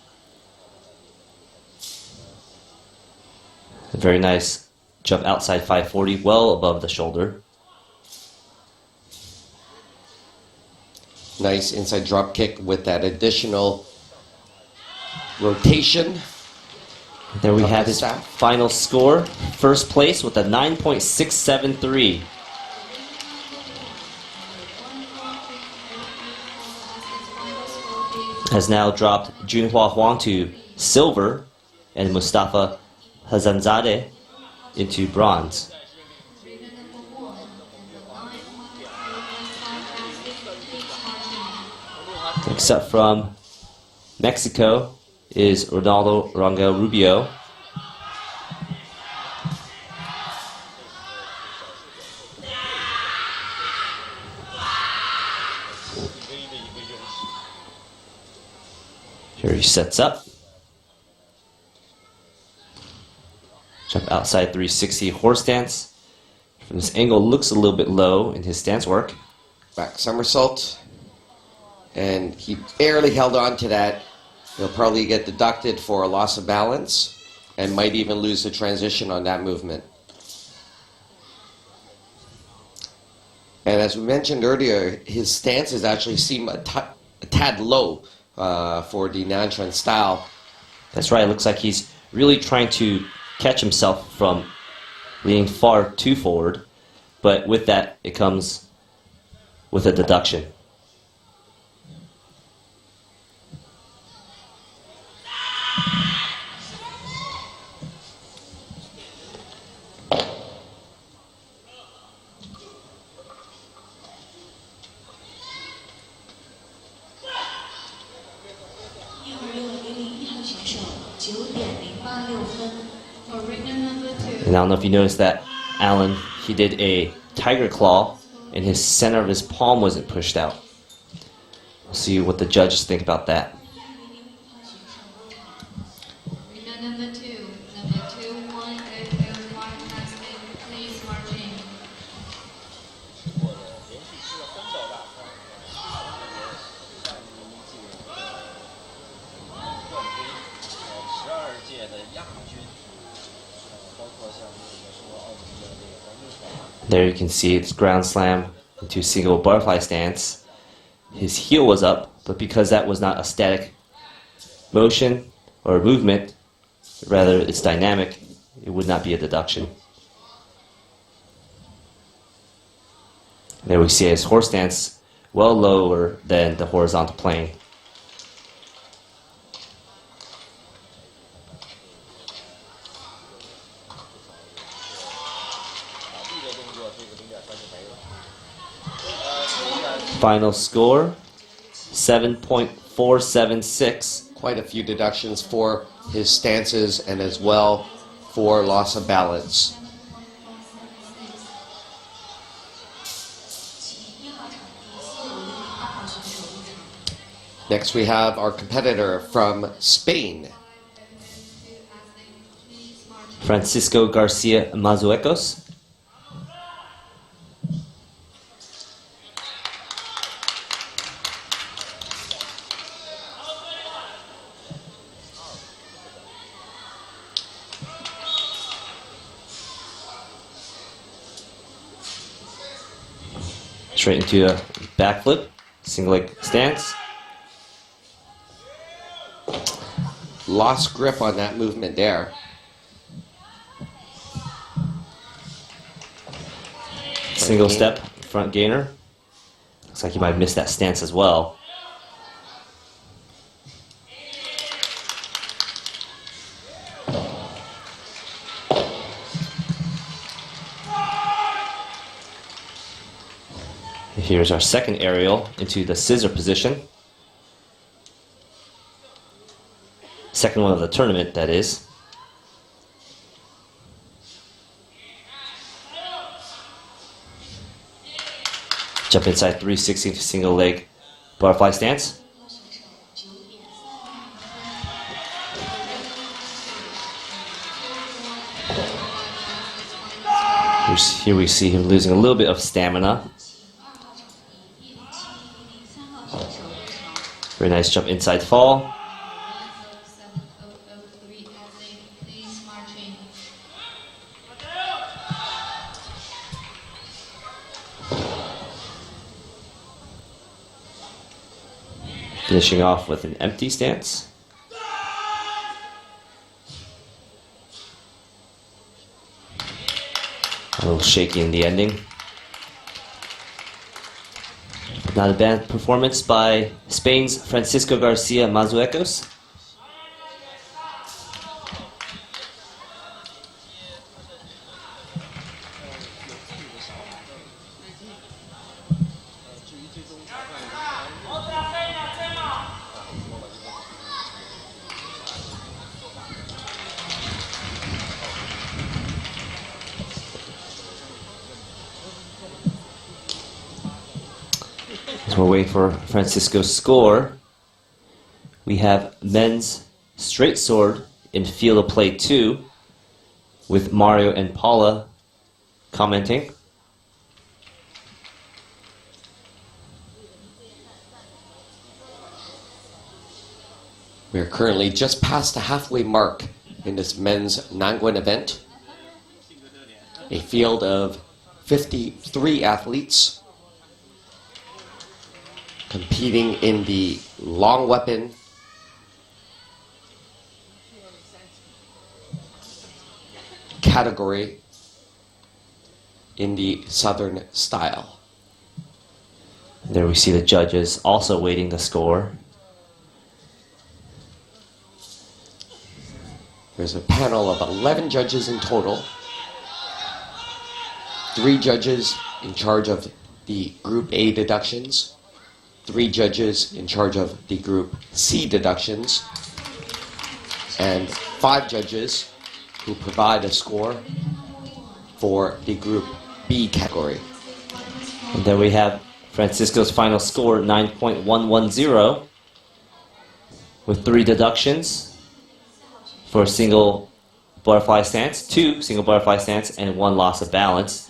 A very nice jump outside 540, well above the shoulder. Nice inside drop kick with that additional rotation. There we have his final score. First place with a 9.673. Has now dropped Junhua Huang to silver and Mustafa Hazanzadeh into bronze. Next up from Mexico is Ronaldo Rangel Rubio. Here he sets up. Jump outside 360 horse stance. From this angle, looks a little bit low in his stance work. Back somersault. And he barely held on to that. He'll probably get deducted for a loss of balance and might even lose the transition on that movement. And as we mentioned earlier, his stances actually seem a tad low for the Nanchuan style. That's right. It looks like he's really trying to catch himself from leaning far too forward. But with that, it comes with a deduction. And I don't know if you noticed that, Alan, he did a tiger claw and his center of his palm wasn't pushed out. We'll see what the judges think about that. Number 21805 has been please marching. There you can see it's ground slam into single butterfly stance. His heel was up, but because that was not a static motion or movement, rather it's dynamic, it would not be a deduction. There we see his horse stance well lower than the horizontal plane. Final score, 7.476. Quite a few deductions for his stances and as well for loss of balance. Next we have our competitor from Spain. Francisco Garcia Mazuecos. Straight into a backflip, single leg stance. Lost grip on that movement there. Single step, front gainer. Looks like he might have missed that stance as well. Here's our second aerial into the scissor position. Second one of the tournament, that is. Jump inside 360 to single leg butterfly stance. Here we see him losing a little bit of stamina. Very nice jump inside fall. Finishing off with an empty stance. A little shaky in the ending. Not a bad performance by Spain's Francisco Garcia Mazuecos. As we're waiting for Francisco's score, we have men's straight sword in field of play 2 with Mario and Paula commenting. We are currently just past the halfway mark in this men's Nangun event. A field of 53 athletes competing in the long weapon category in the Southern style. There we see the judges also waiting the score. There's a panel of 11 judges in total. 3 judges in charge of the Group A deductions. 3 judges in charge of the Group C deductions. And 5 judges who provide a score for the Group B category. And then we have Francisco's final score, 9.110, with 3 deductions for a single butterfly stance, 2 single butterfly stance, and 1 loss of balance.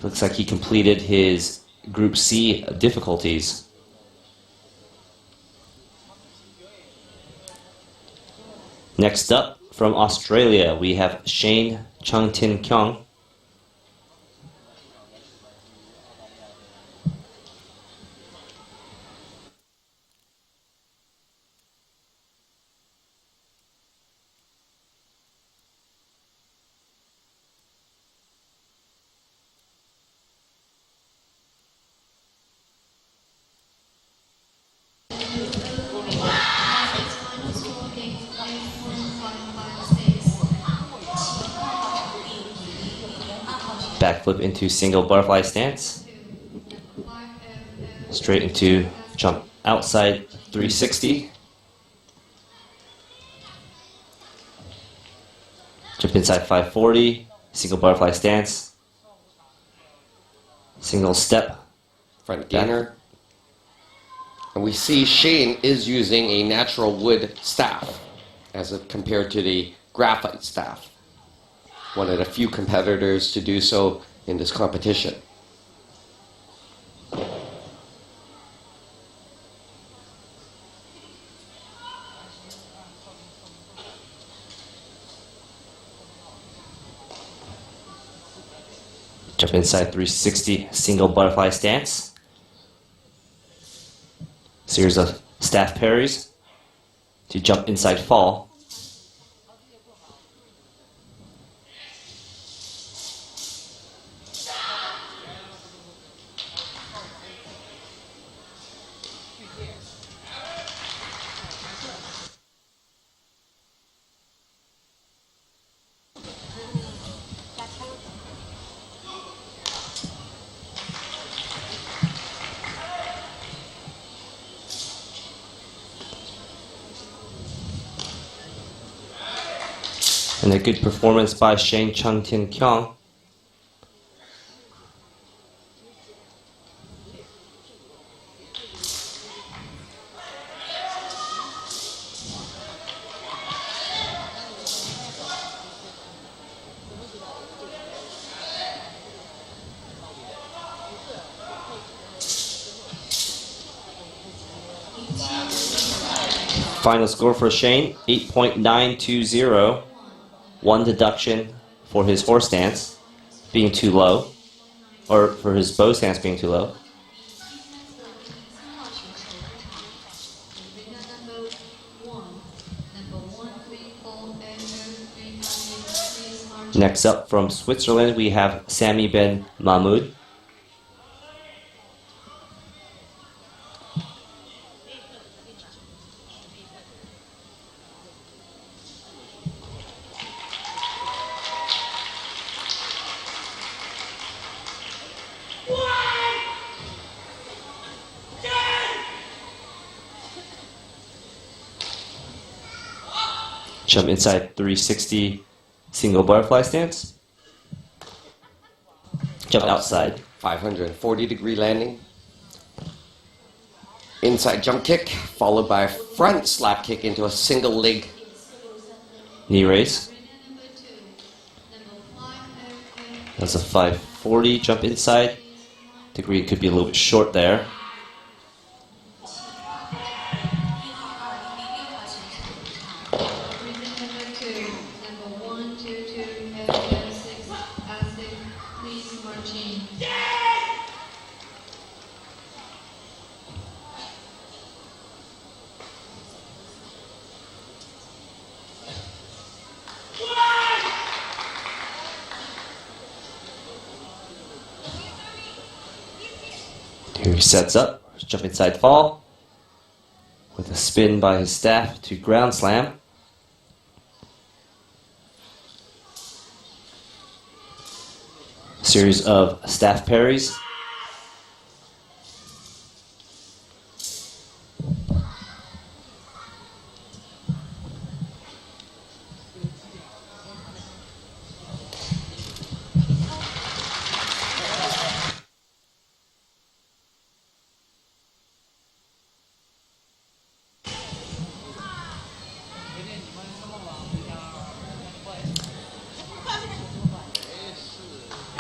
Looks like he completed his Group C difficulties. Next up, from Australia, we have Shane Chung Tin Kyung. Backflip into single butterfly stance. Straight into jump outside 360. Jump inside 540. Single butterfly stance. Single step. Front gainer. And we see Shane is using a natural wood staff as compared to the graphite staff. One of the few competitors to do so in this competition. Jump inside 360, single butterfly stance. Series of staff parries to jump inside fall. And a good performance by Shane Chung Tin Kyung. Final score for Shane, 8.920. One deduction for his horse stance being too low, or for his bow stance being too low. Next up from Switzerland, we have Sami Ben Mahmoud. Jump inside 360, single butterfly stance. Jump outside. 540-degree landing. Inside jump kick, followed by a front slap kick into a single leg. Knee raise. That's a 540, jump inside. Degree could be a little bit short there. Here he sets up, jump inside fall, with a spin by his staff to ground slam. Series of staff parries.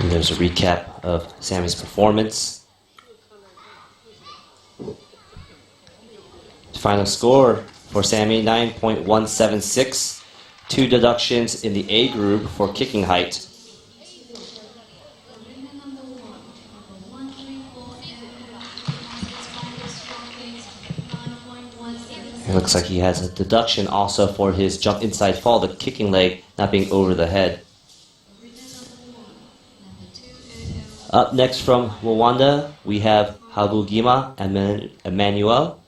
And there's a recap of Sammy's performance. Final score for Sammy, 9.176. 2 deductions in the A group for kicking height. It looks like he has a deduction also for his jump inside fall, the kicking leg not being over the head. Up next from Rwanda, we have Habugima Emmanuel.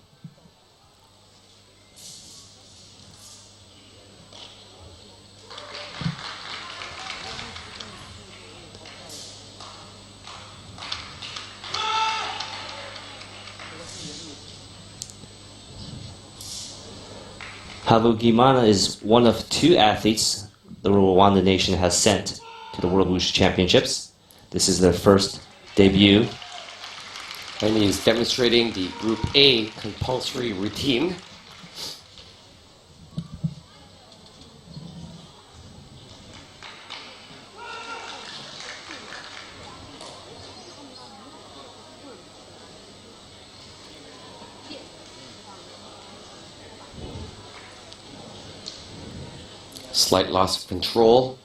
Havugimana is one of 2 athletes the Rwanda nation has sent to the World Wushu Championships. This is their first debut. And he's demonstrating the Group A compulsory routine. Slight loss of control.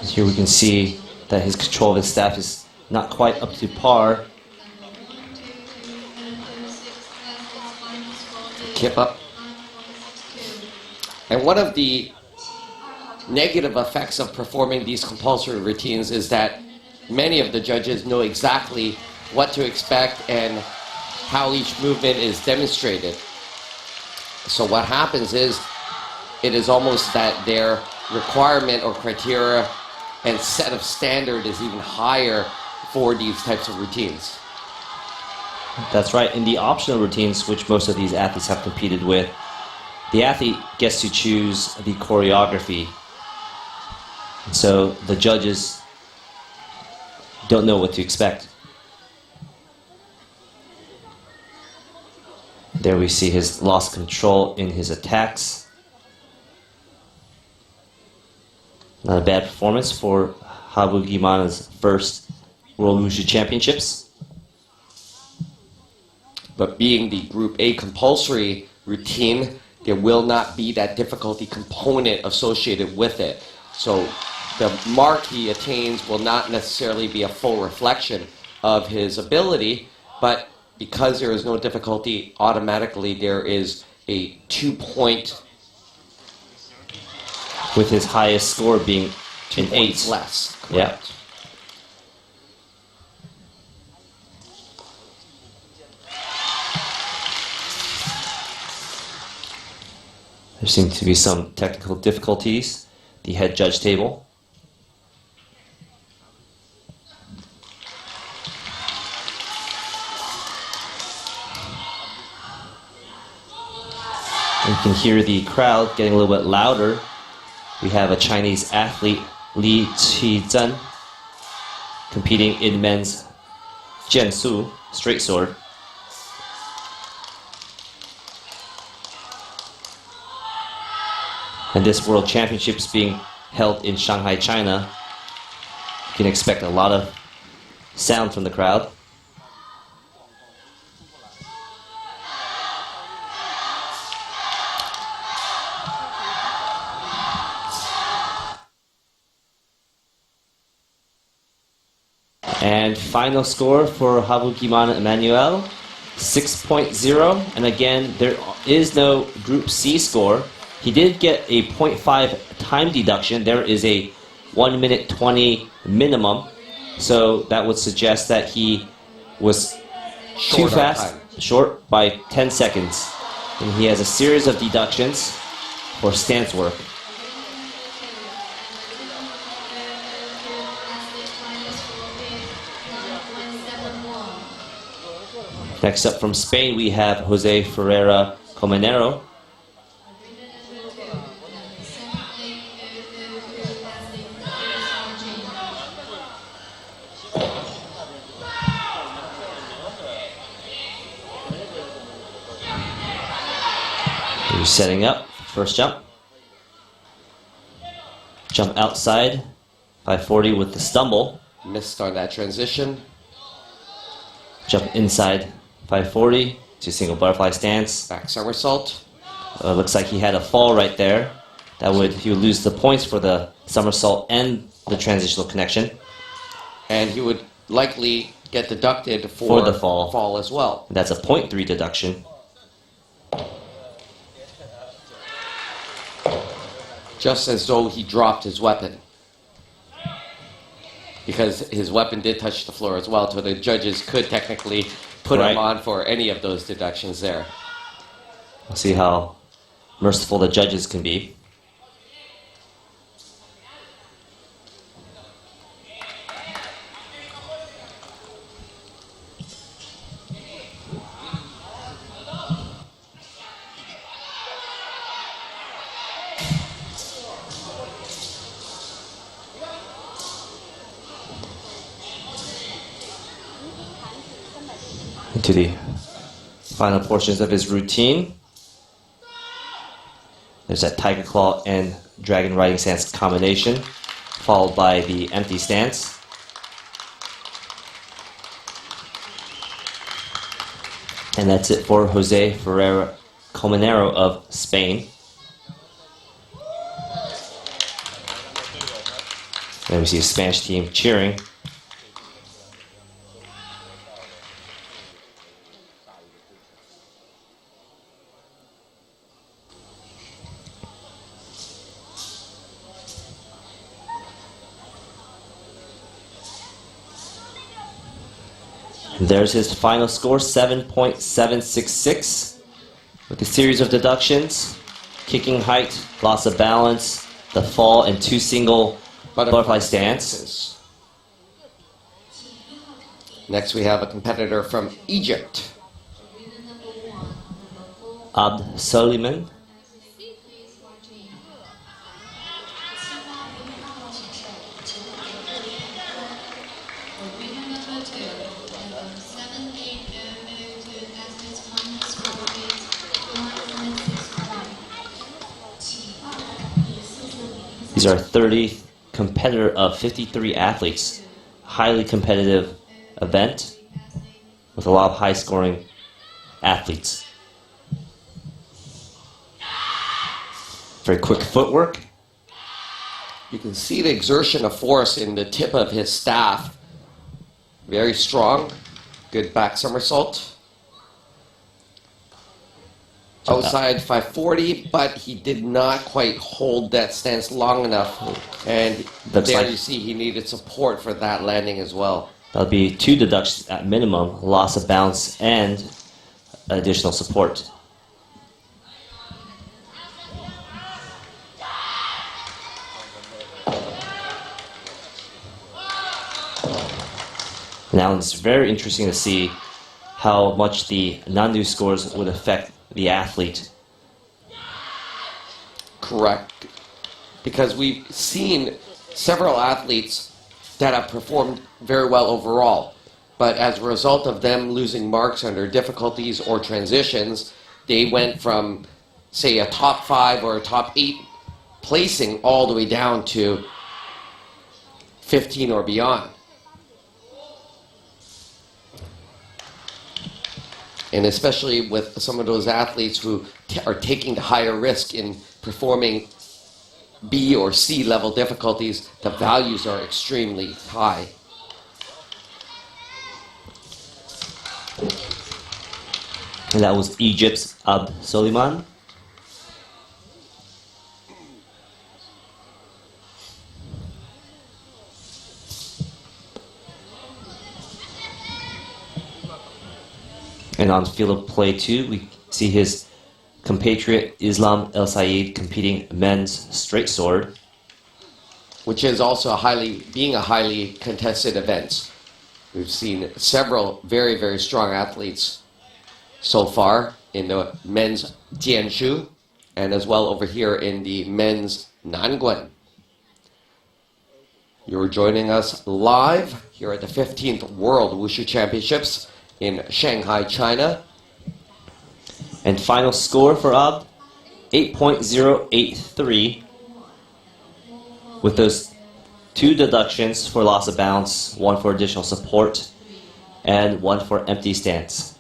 Here we can see that his control of his staff is not quite up to par. Kip up. And one of the negative effects of performing these compulsory routines is that many of the judges know exactly what to expect and how each movement is demonstrated. So what happens is, it is almost that their requirement or criteria and set of standard is even higher for these types of routines. That's right. In the optional routines, which most of these athletes have competed with, the athlete gets to choose the choreography. So the judges don't know what to expect. There we see his lost control in his attacks. Not a bad performance for Havugimana's first World Wushu Championships. But being the Group A compulsory routine, there will not be that difficulty component associated with it. So the mark he attains will not necessarily be a full reflection of his ability, but because there is no difficulty, automatically there is a 2-point, with his highest score being 2 an points 8. less. Yeah. Correct. There seem to be some technical difficulties. The head judge table. You can hear the crowd getting a little bit louder. We have a Chinese athlete, Li Qizhen, competing in men's Jiansu, straight sword. And this World Championships being held in Shanghai, China, you can expect a lot of sound from the crowd. And final score for Havugimana Emmanuel, 6.0. And again, there is no Group C score. He did get a 0.5 time deduction. There is a 1 minute 20 minimum. So that would suggest that he was too Short on fast, time. short by 10 seconds. And he has a series of deductions for stance work. Next up from Spain, we have Jose Ferreira Comenero. He's setting up, first jump. Jump outside, 540 with the stumble. Missed on that transition. Jump inside, 540 to single butterfly stance. Back somersault. Looks like he had a fall right there. He would lose the points for the somersault and the transitional connection. And he would likely get deducted for the fall. as well. That's a 0.3 deduction. Just as though he dropped his weapon. Because his weapon did touch the floor as well, so the judges could technically put Right. him on for any of those deductions there. We'll see how merciful the judges can be. into the final portions of his routine. There's that tiger claw and dragon riding stance combination, followed by the empty stance. And that's it for Jose Ferreira Colmenero of Spain. And we see a Spanish team cheering. There's his final score, 7.766, with a series of deductions, kicking height, loss of balance, the fall, and 2 single butterfly stance. Next, we have a competitor from Egypt. Abd Soliman. These are 30th competitor of 53 athletes. Highly competitive event with a lot of high-scoring athletes. Very quick footwork. You can see the exertion of force in the tip of his staff. Very strong. Good back somersault. Outside 540, but he did not quite hold that stance long enough. And there you see he needed support for that landing as well. That'll be 2 deductions at minimum, loss of balance and additional support. Now it's very interesting to see how much the Nandu scores would affect the athlete. Correct. Because we've seen several athletes that have performed very well overall, but as a result of them losing marks under difficulties or transitions, they went from, say, a top 5 or a top 8 placing all the way down to 15 or beyond. And especially with some of those athletes who are taking the higher risk in performing B or C level difficulties, the values are extremely high. And that was Egypt's Abd Soliman. And on field of play 2, we see his compatriot Islam El Sayed competing men's straight sword, which is also being a highly contested event. We've seen several very, very strong athletes so far in the men's Jianshu, and as well over here in the men's Nangun. You're joining us live here at the 15th World Wushu Championships in Shanghai, China. And final score for Abd, 8.083, with those 2 deductions for loss of balance, 1 for additional support, and 1 for empty stance.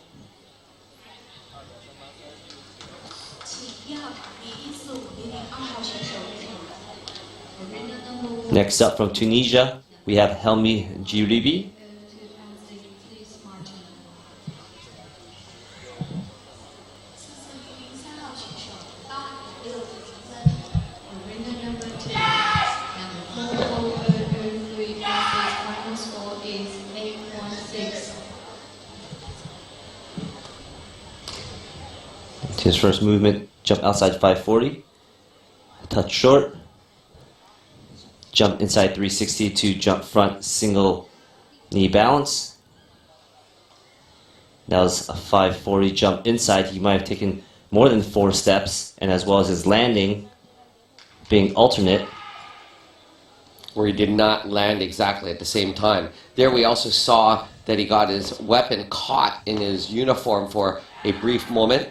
Next up from Tunisia, we have Helmi Djiribi. His first movement, jump outside 540, touch short, jump inside 360 to jump front single knee balance. That was a 540 jump inside. He might have taken more than 4 steps, and as well as his landing being alternate. where he did not land exactly at the same time. There we also saw that he got his weapon caught in his uniform for a brief moment.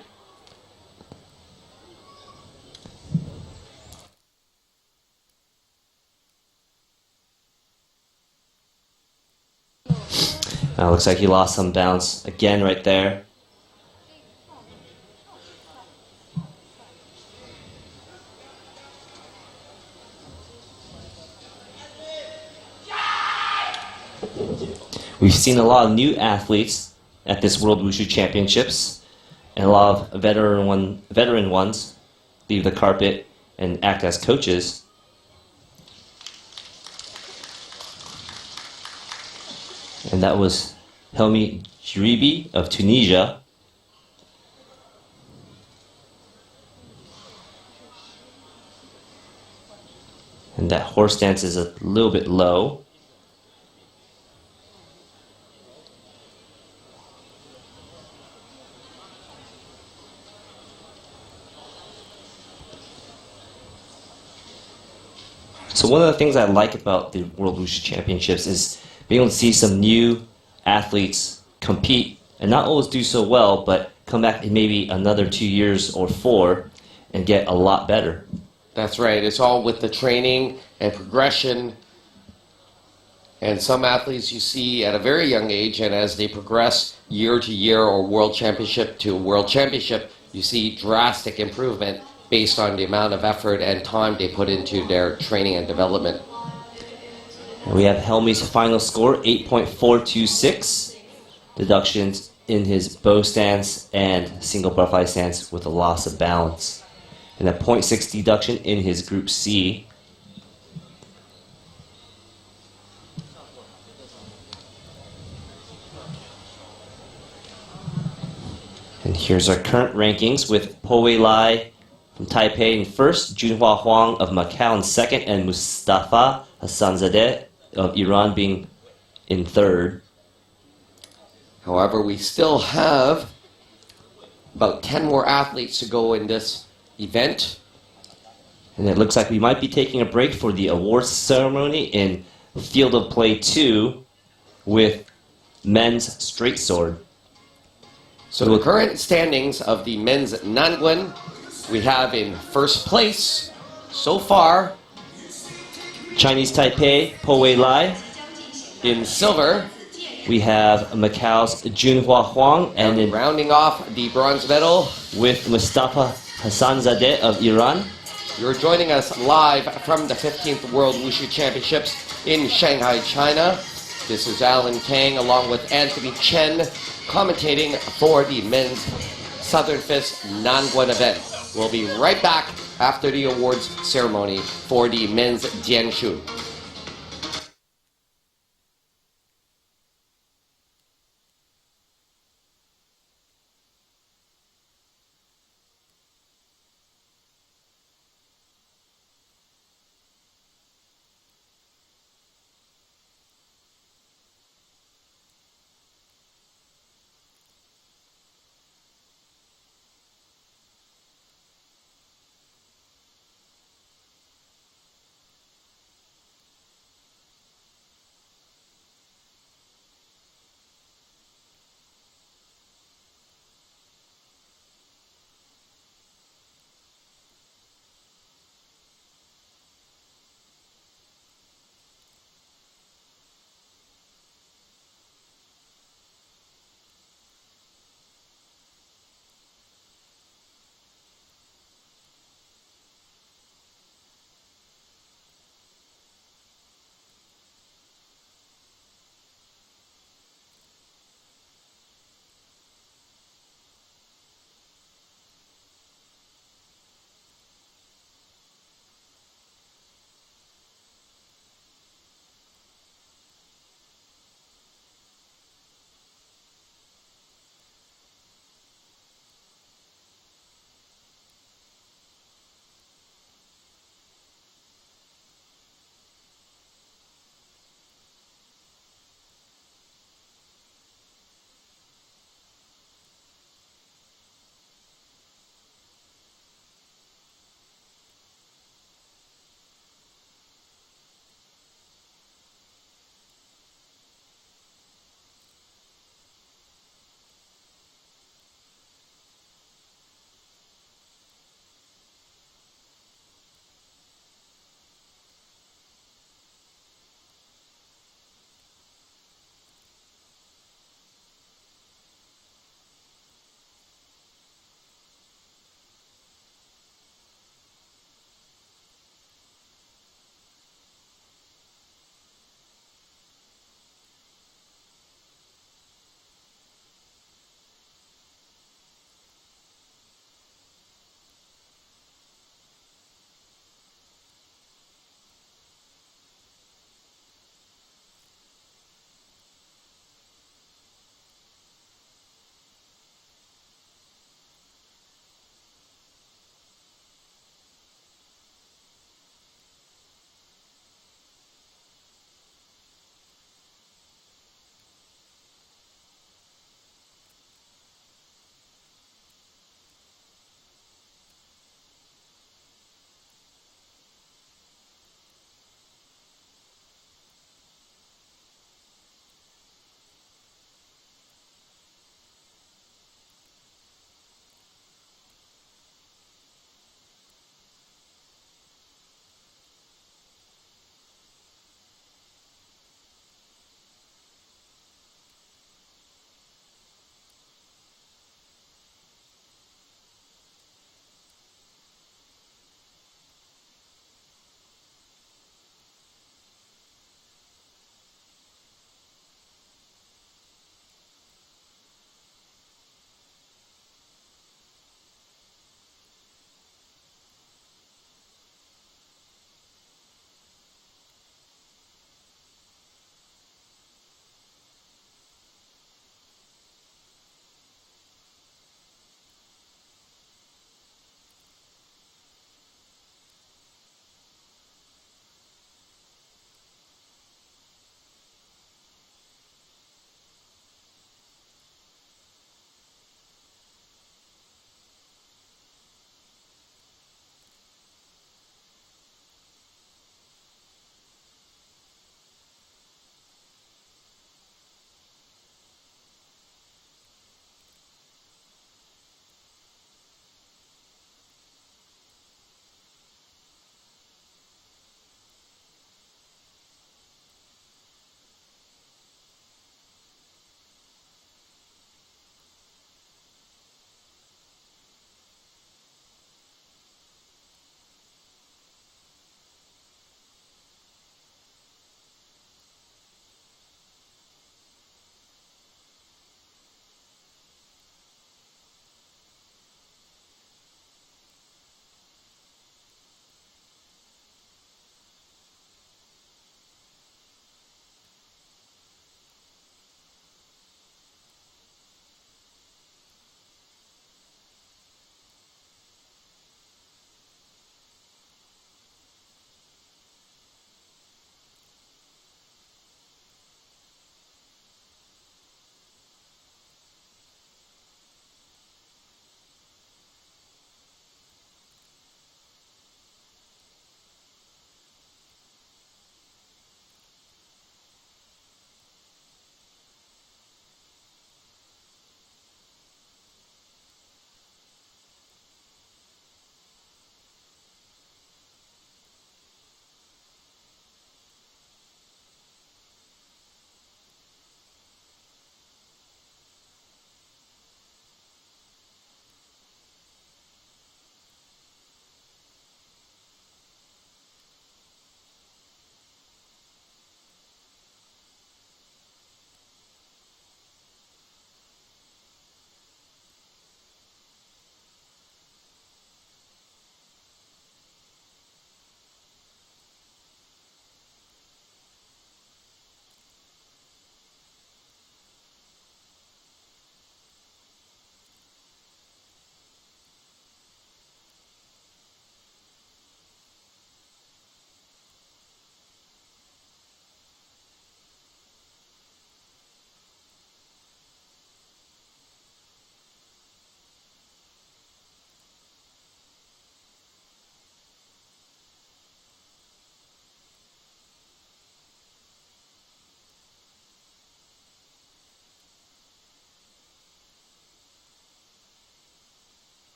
Looks like he lost some bounce again right there. We've seen a lot of new athletes at this World Wushu Championships, and a lot of veteran ones leave the carpet and act as coaches. And that was Helmi Jribi of Tunisia. And that horse stance is a little bit low. So one of the things I like about the World Wushu Championships is being able to see some new athletes compete and not always do so well, but come back in maybe another 2 years or 4 and get a lot better. That's right. It's all with the training and progression. And some athletes you see at a very young age, and as they progress year to year or world championship to world championship, you see drastic improvement based on the amount of effort and time they put into their training and development. We have Helmi's final score, 8.426. Deductions in his bow stance and single butterfly stance with a loss of balance. And a 0.6 deduction in his Group C. And here's our current rankings with Po Wei Lai from Taipei in first, Junhua Huang of Macau in second, and Mustafa Hassanzadeh of Iran being in third. However, we still have about 10 more athletes to go in this event. And it looks like we might be taking a break for the awards ceremony in Field of Play 2 with men's straight sword. So the current standings of the men's Nangun, we have in first place so far Chinese Taipei, Po Wei Lai. in silver, We have Macau's Junhua Huang, and in rounding off the bronze medal. with Mustafa Hassanzadeh of Iran. You're joining us live from the 15th World Wushu Championships in Shanghai, China. This is Alan Tang along with Anthony Chen commentating for the men's Southern Fist Nangun event. We'll be right back after the awards ceremony for the men's Jianshu.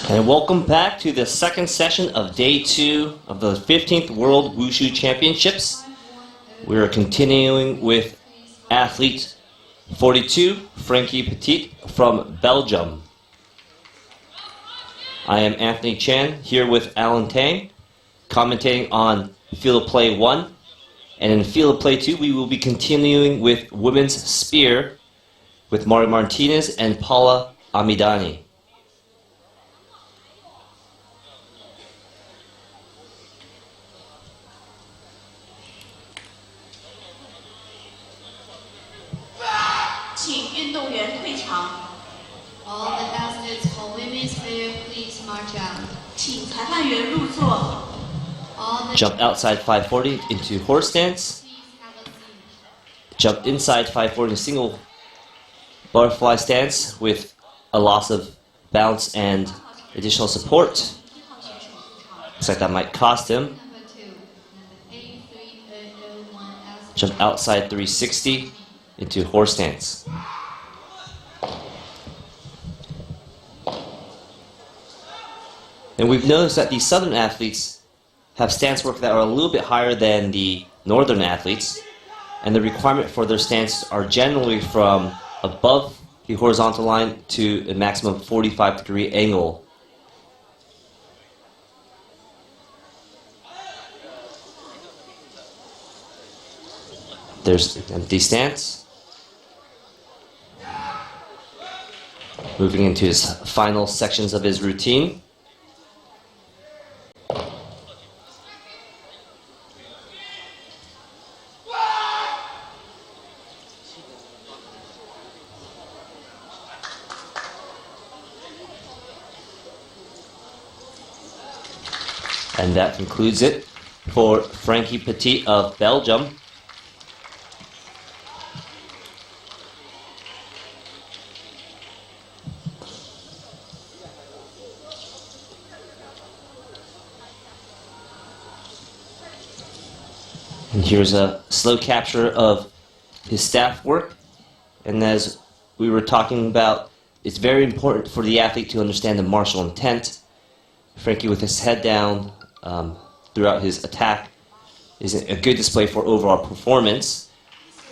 And welcome back to the second session of day 2 of the 15th World Wushu Championships. We are continuing with athlete 42, Frankie Petit from Belgium. I am Anthony Chan, here with Alan Tang, commentating on Field of Play 1. And in Field of Play 2, we will be continuing with Women's Spear with Mari Martinez and Paula Amidani. All the athletes for women's spear, please march out. All the Jump outside 540 into horse stance. please have a seat. Jump inside 540 in single butterfly stance with a loss of bounce and additional support. Looks like that might cost him. Number 2, number 8301 as Jump outside 360 into horse stance. And we've noticed that these southern athletes have stance work that are a little bit higher than the northern athletes, and the requirement for their stances are generally from above the horizontal line to a maximum 45-degree angle. There's the empty stance. Moving into his final sections of his routine. And that concludes it for Frankie Petit of Belgium. And here's a slow capture of his staff work. And as we were talking about, it's very important for the athlete to understand the martial intent. Frankie, with his head down throughout his attack, is a good display for overall performance.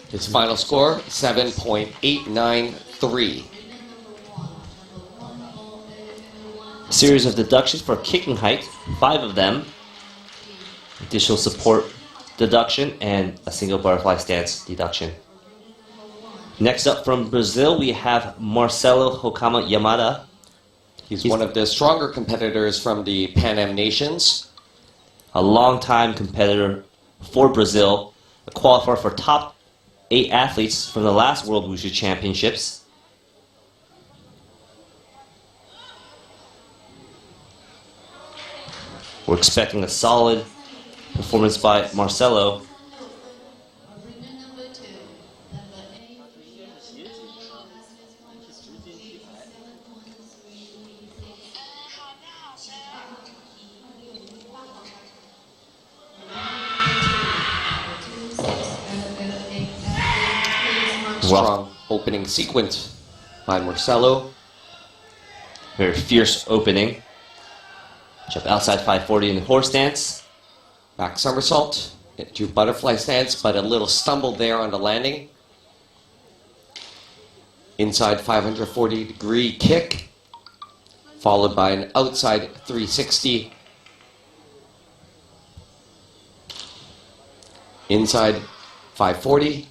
His final score, 7.893. Series of deductions for kicking height, 5 of them. Additional support deduction and a single butterfly stance deduction. Next up from Brazil, we have Marcelo Hokama Yamada. He's one of the stronger competitors from the Pan Am Nations. A long-time competitor for Brazil, a qualifier for top 8 athletes from the last World Wushu Championships. We're expecting a solid performance by Marcelo. arena number 2, number 83. Strong opening sequence by Marcelo. Very fierce opening. Jump outside 540 in the horse stance. Back somersault into butterfly stance, but a little stumble there on the landing. Inside 540-degree kick, followed by an outside 360. Inside 540.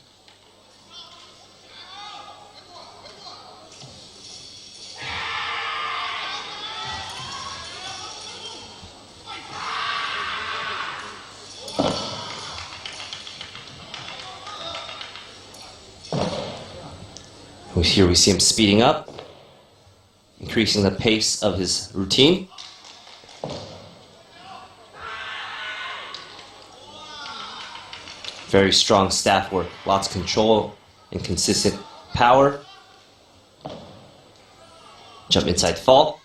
Here we see him speeding up, increasing the pace of his routine. Very strong staff work, lots of control and consistent power. Jump inside fall.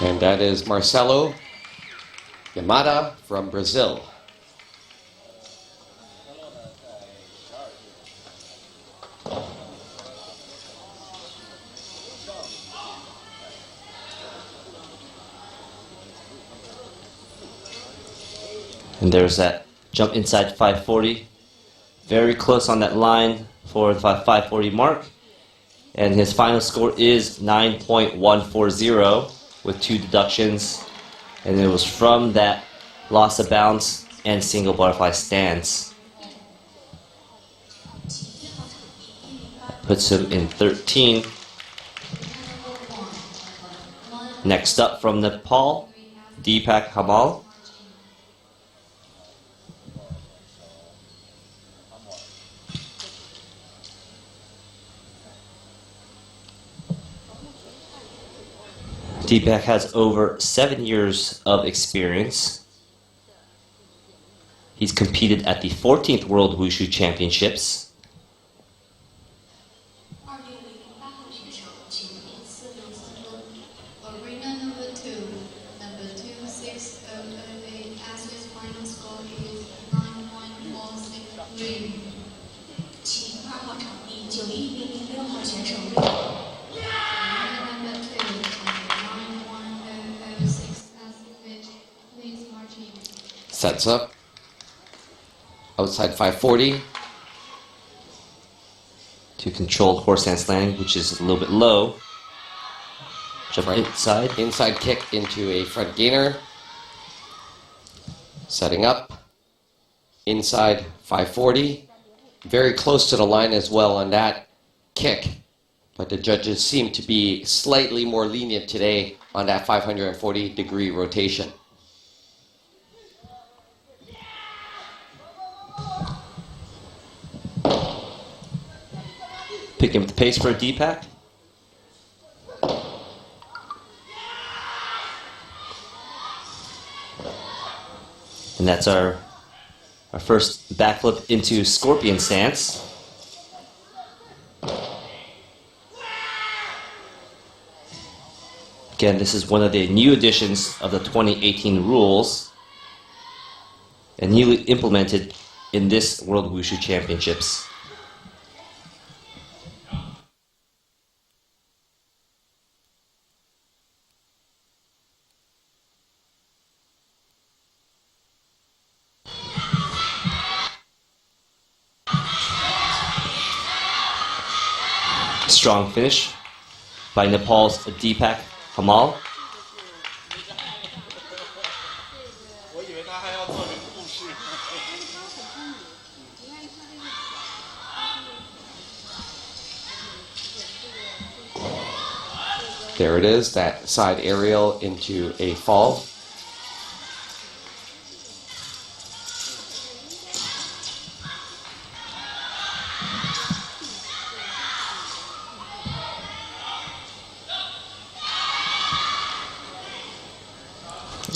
And that is Marcelo Yamada from Brazil. And there's that jump inside 540. Very close on that line for the 540 mark. And his final score is 9.140 with 2 deductions. And it was from that loss of balance and single butterfly stance. Puts him in 13. Next up from Nepal, Deepak Hamal. Deepak has over 7 years of experience. He's competed at the 14th World Wushu Championships. Arena number 2, number 26008, as his final score is 9.463. 请2号场地9106号选手入场。Arena number 2, 91006, as which please march in. Sets up. Outside 540. To control horse stance landing, which is a little bit low. Jump Right. inside. Inside kick into a front gainer. Setting up. Inside 540. Very close to the line as well on that kick. But the judges seem to be slightly more lenient today on that 540-degree rotation. Picking up the pace for Deepak. And that's our first backflip into scorpion stance. Again, this is one of the new additions of the 2018 rules and newly implemented in this World Wushu Championships. Strong finish by Nepal's Deepak Hamal. There it is, that side aerial into a fall.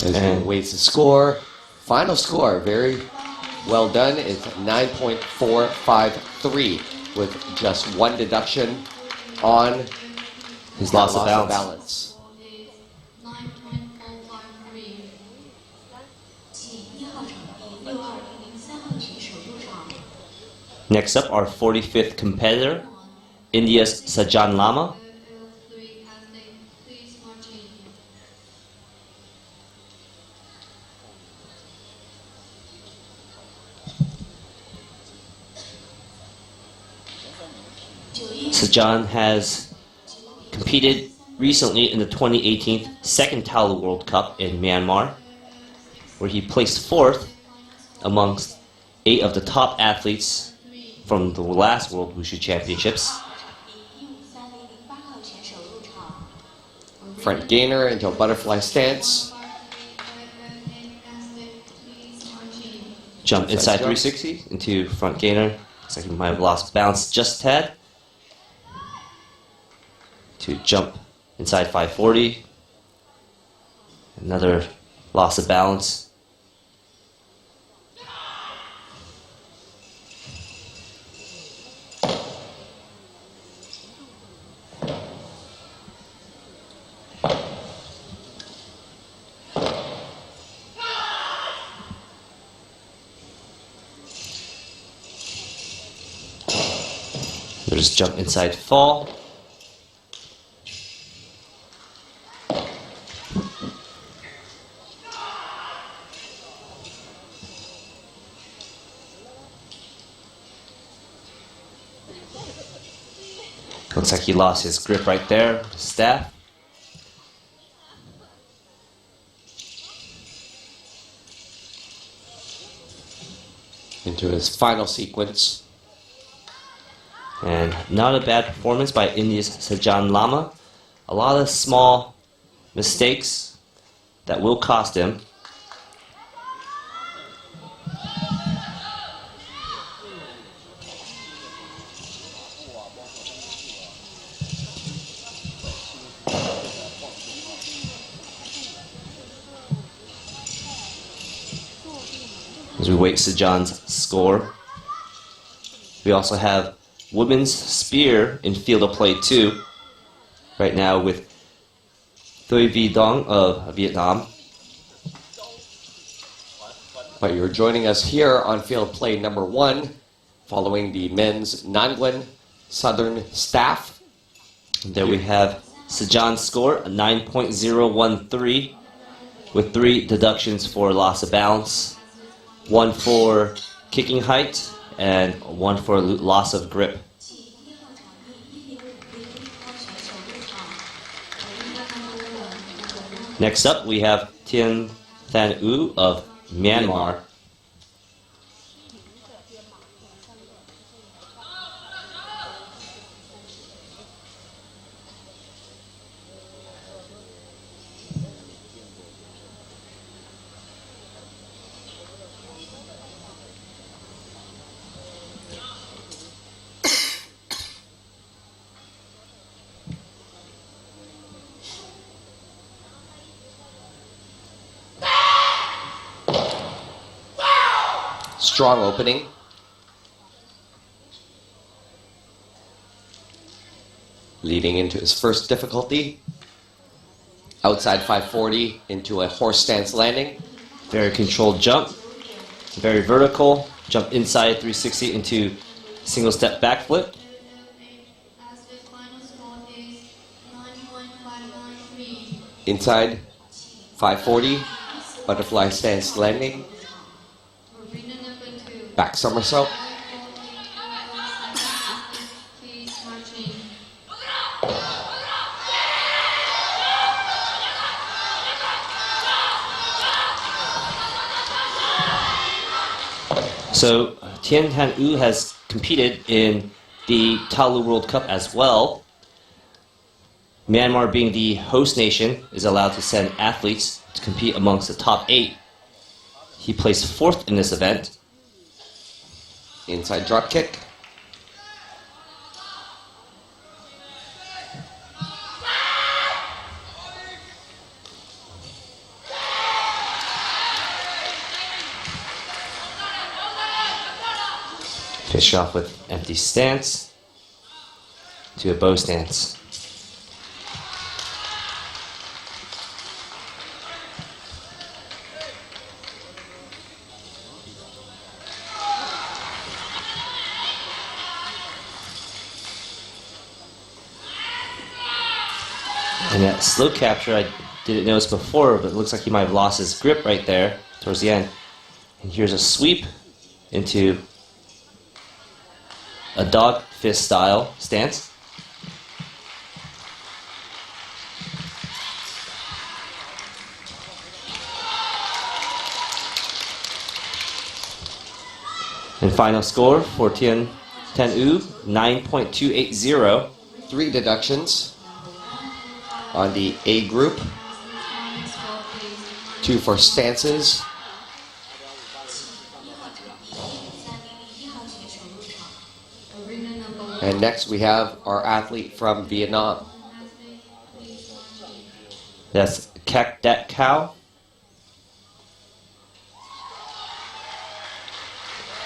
As he waits the score. Final score, very well done. It's 9.453 with just 1 deduction on His loss of balance. Is 9.453. 请1号场地6203号选手入场。 Next up, our 45th competitor, India's Sajan Lama. 003, as they please march in. Sajan has competed recently in the 2018 Second Taolu World Cup in Myanmar, where he placed 4th amongst 8 of the top athletes from the last World Wushu Championships. front gainer into a butterfly stance. Jump inside 360 into front gainer. Looks like he might have lost balance just a tad. To jump inside 540. Another loss of balance. There's jump inside fall. Looks like he lost his grip right there, staff. Into his final sequence. And not a bad performance by India's Sajan Lama. A lot of small mistakes that will cost him. As we wait Sajan's score. We also have women's spear in field of play 2. Right now with Thuy Vi Dong of Vietnam. But you're joining us here on field play number 1, following the men's Nangun Southern staff. There we have Sajan's score, a 9.013, with 3 deductions for loss of balance, 1 for kicking height, and 1 for loss of grip. Next up, we have Tien Than U of Myanmar. Strong opening. Leading into his first difficulty. Outside 540 into a horse stance landing. Very controlled jump, very vertical. Jump inside 360 into single step backflip. As the final score is 9.593. Inside 540, butterfly stance landing. Arena number 2. Back somersault. Please marching. So Tien Than U has competed in the Taolu World Cup as well. Myanmar, being the host nation, is allowed to send athletes to compete amongst the top 8. He placed 4th in this event. Inside drop kick. Finish off with empty stance to a bow stance. And that slow capture, I didn't notice before, but it looks like he might have lost his grip right there towards the end. And here's a sweep into a dog fist style stance. And final score for Tien Than U, 9.280. 3 deductions on the A group. 2 for stances. Arena number 1. And next we have our athlete from Vietnam. That's Kak Dat Cao.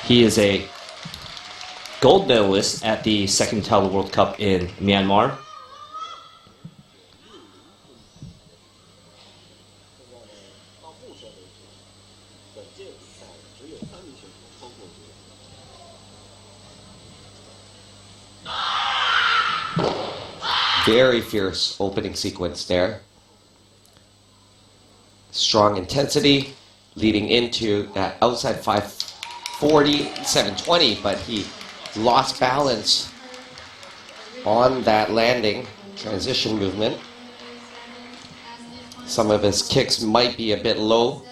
He is a gold medalist at the 2nd Taolu World Cup in Myanmar. Very fierce opening sequence there. Strong intensity leading into that outside 540, 720, but he lost balance on that landing transition movement. Some of his kicks might be a bit low.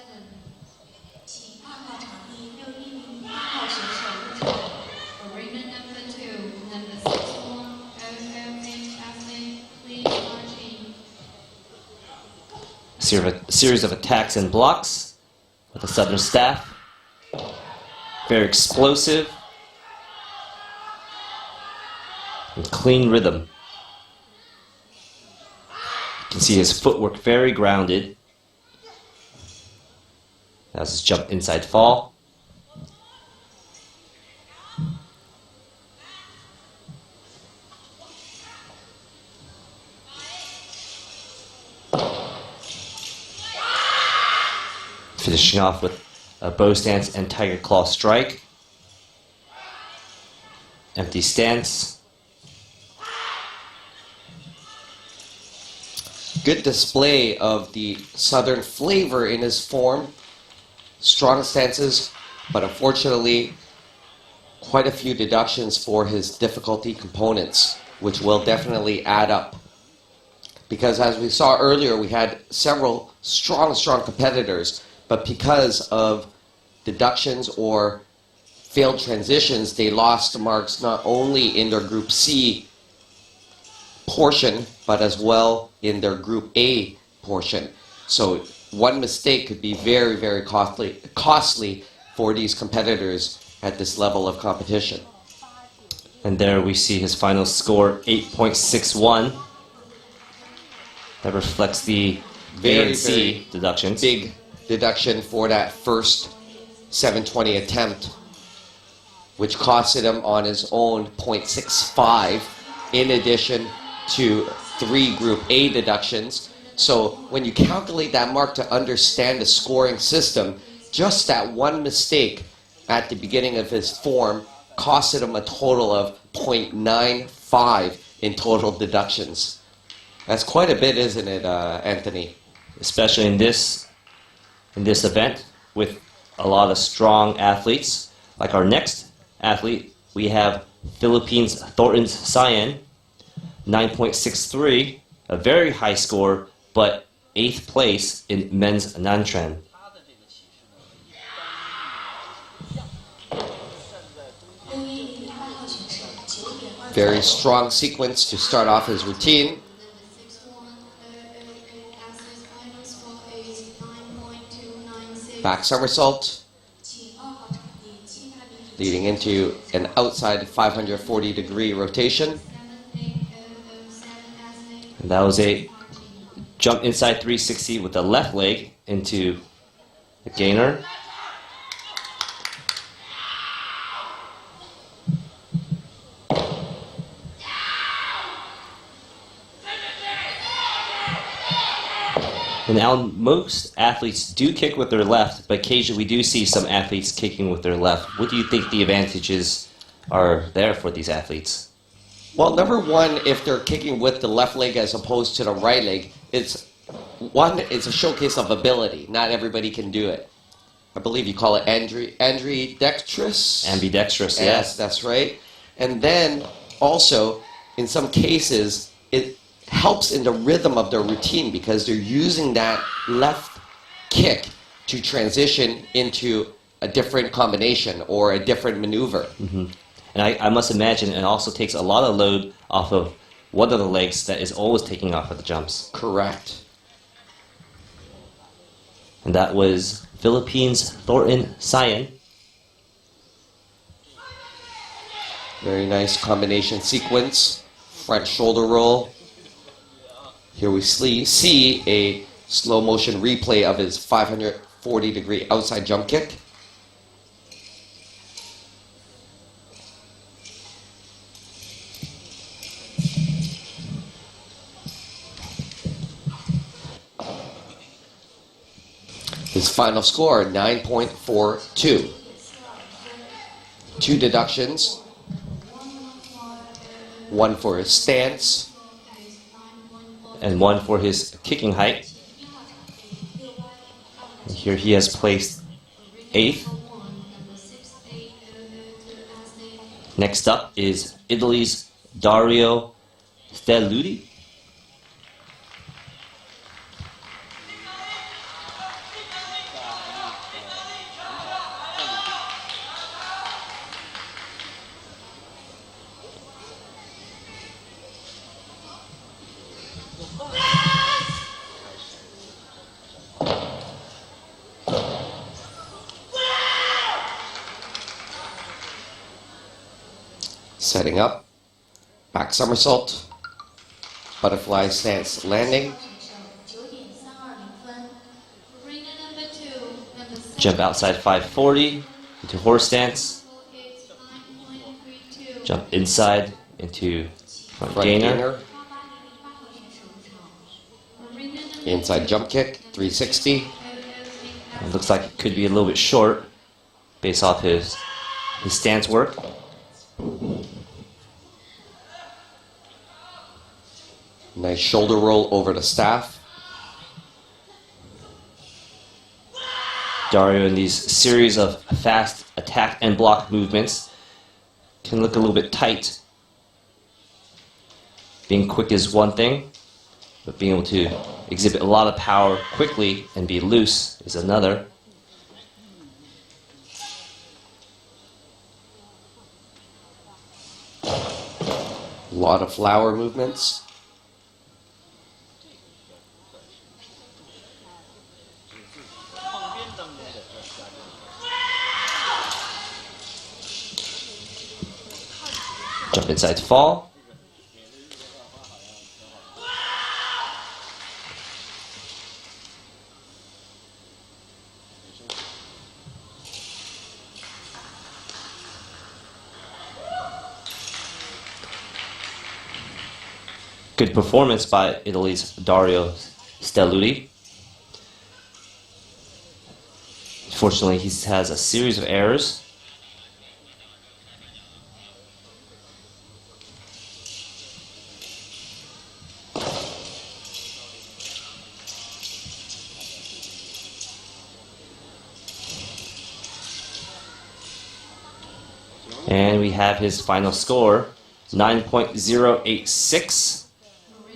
Series of attacks and blocks with the southern staff. Very explosive and clean rhythm. You can see his footwork very grounded. That's his jump inside fall. Finishing off with a bow stance and tiger claw strike. Empty stance. Good display of the southern flavor in his form. Strong stances, but unfortunately quite a few deductions for his difficulty components, which will definitely add up. Because as we saw earlier, we had several strong competitors, but because of deductions or failed transitions, they lost marks not only in their Group C portion, but as well in their Group A portion. So one mistake could be very, very costly for these competitors at this level of competition. And there we see his final score, 8.61. That reflects the A and C deductions. Big deduction for that first 720 attempt, which costed him on his own 0.65 in addition to 3 Group A deductions. So when you calculate that mark to understand the scoring system, just that one mistake at the beginning of his form costed him a total of 0.95 in total deductions. That's quite a bit, isn't it, Anthony? Especially in this event with a lot of strong athletes. Like our next athlete, we have Philippines' Thornton Cyan, 9.63, a very high score, but 8th place in men's Nantran. Very strong sequence to start off his routine. Back somersault, leading into an outside 540-degree rotation. And that was a jump inside 360 with the left leg into the gainer. And now most athletes do kick with their left, but occasionally we do see some athletes kicking with their left. What do you think the advantages are there for these athletes? Well, number one, if they're kicking with the left leg as opposed to the right leg, it's a showcase of ability. Not everybody can do it. I believe you call it ambidextrous. Ambidextrous, yes, that's right. And then also, in some cases, it helps in the rhythm of their routine because they're using that left kick to transition into a different combination or a different maneuver. Mm-hmm. And I must imagine it also takes a lot of load off of one of the legs that is always taking off at the jumps. Correct. And that was Philippines' Thornton Cyan. Very nice combination sequence. Front shoulder roll. Here we see a slow motion replay of his 540-degree outside jump kick. His final score, 9.42. 2 deductions. 1 for his stance, and 1 for his kicking height. And here he has placed 8th. Next up is Italy's Dario Stelluti. Setting up, back somersault, butterfly stance landing, jump outside 540 into horse stance, jump inside into front gainer, inside jump kick, 360. It looks like it could be a little bit short based off his stance work. Nice shoulder roll over the staff. Dario in these series of fast attack and block movements can look a little bit tight. Being quick is one thing, but being able to exhibit a lot of power quickly and be loose is another. A lot of flower movements. Jump inside fall. Good performance by Italy's Dario Stelluti. Fortunately, he has a series of errors. And we have his final score, 9.086.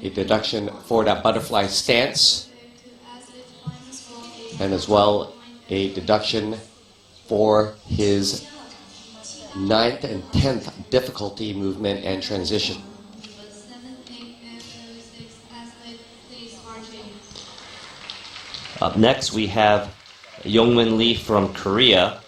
A deduction for that butterfly stance, and as well a deduction for his 9th and 10th difficulty movement and transition. Up next we have Youngmin Lee from Korea.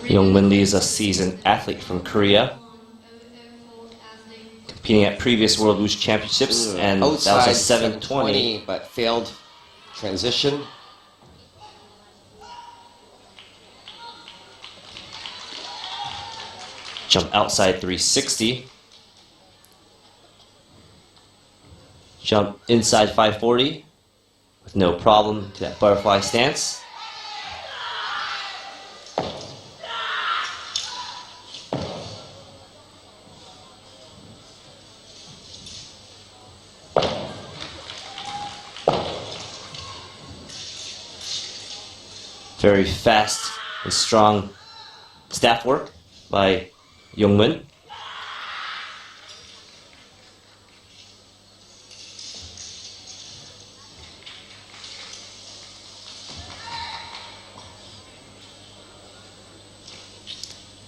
Youngmin Lee is a seasoned athlete from Korea, competing at previous World Wushu Championships, and that was a 720. But failed transition. Jump outside 360. Jump inside 540 with no problem to that butterfly stance. Very fast and strong staff work by Youngmin.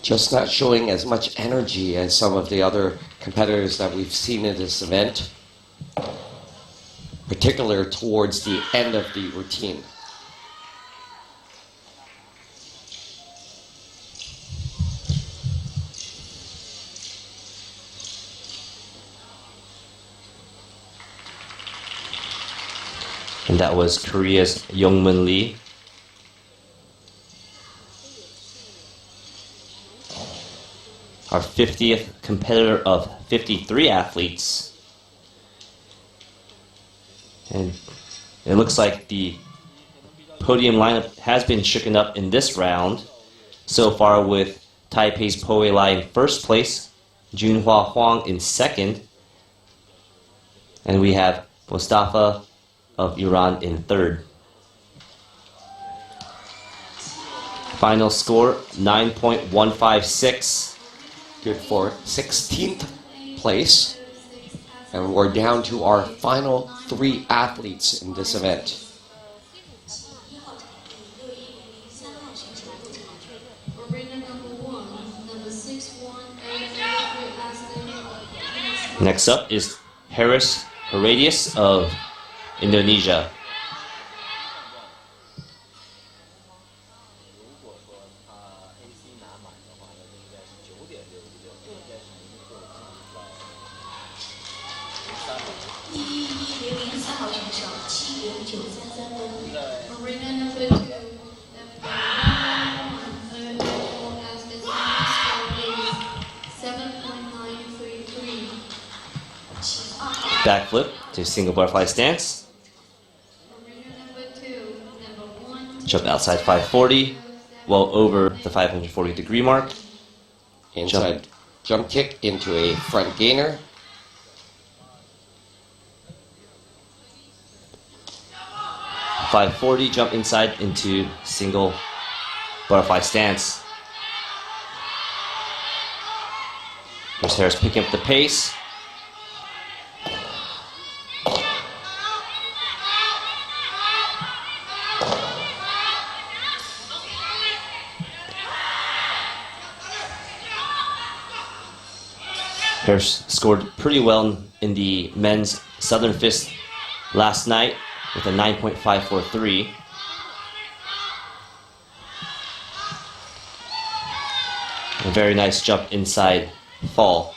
Just not showing as much energy as some of the other competitors that we've seen in this event, particularly towards the end of the routine. And that was Korea's Youngmun Lee. Our 50th competitor of 53 athletes. And it looks like the podium lineup has been shooken up in this round so far, with Taipei's Po Wei Lai in first place, Junhua Huang in second, and we have Mustafa of Iran in third. Final score 9.156. Good for 16th place. And we're down to our final 3 athletes in this event. Next up is Harris Heradius of Indonesia. Backflip to single butterfly stance. Jump outside 540, well over the 540 degree mark. Inside jump kick into a front gainer. .540, jump inside into single butterfly stance. Here's Harris picking up the pace. Harris scored pretty well in the men's Southern Fist last night with a 9.543. A very nice jump inside fall.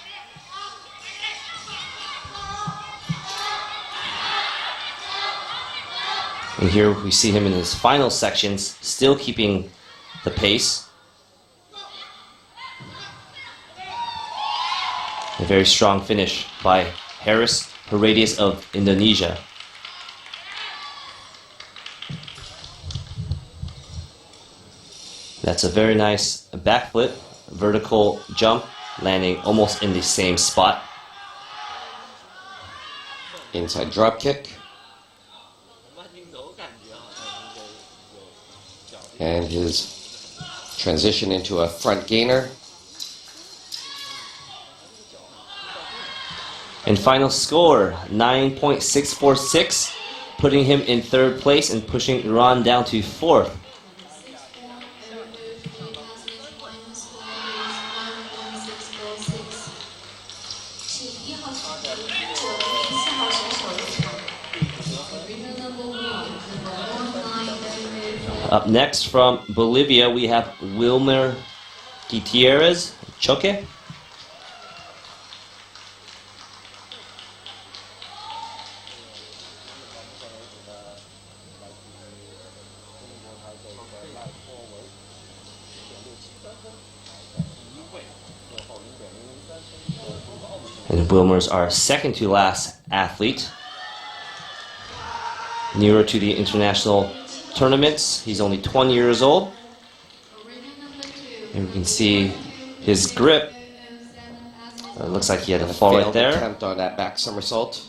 And here we see him in his final sections, still keeping the pace. A very strong finish by Harris Heradius of Indonesia. That's a very nice backflip, vertical jump, landing almost in the same spot. Inside drop kick. And his transition into a front gainer. And final score, 9.646, putting him in third place and pushing Iran down to fourth. Up next from Bolivia, we have Wilmer Gutierrez Choque. And Wilmer's our second to last athlete. Nearer to the international tournaments. He's only 20 years old. And we can see his grip. It looks like he had a fall right there. Attempt on that back somersault.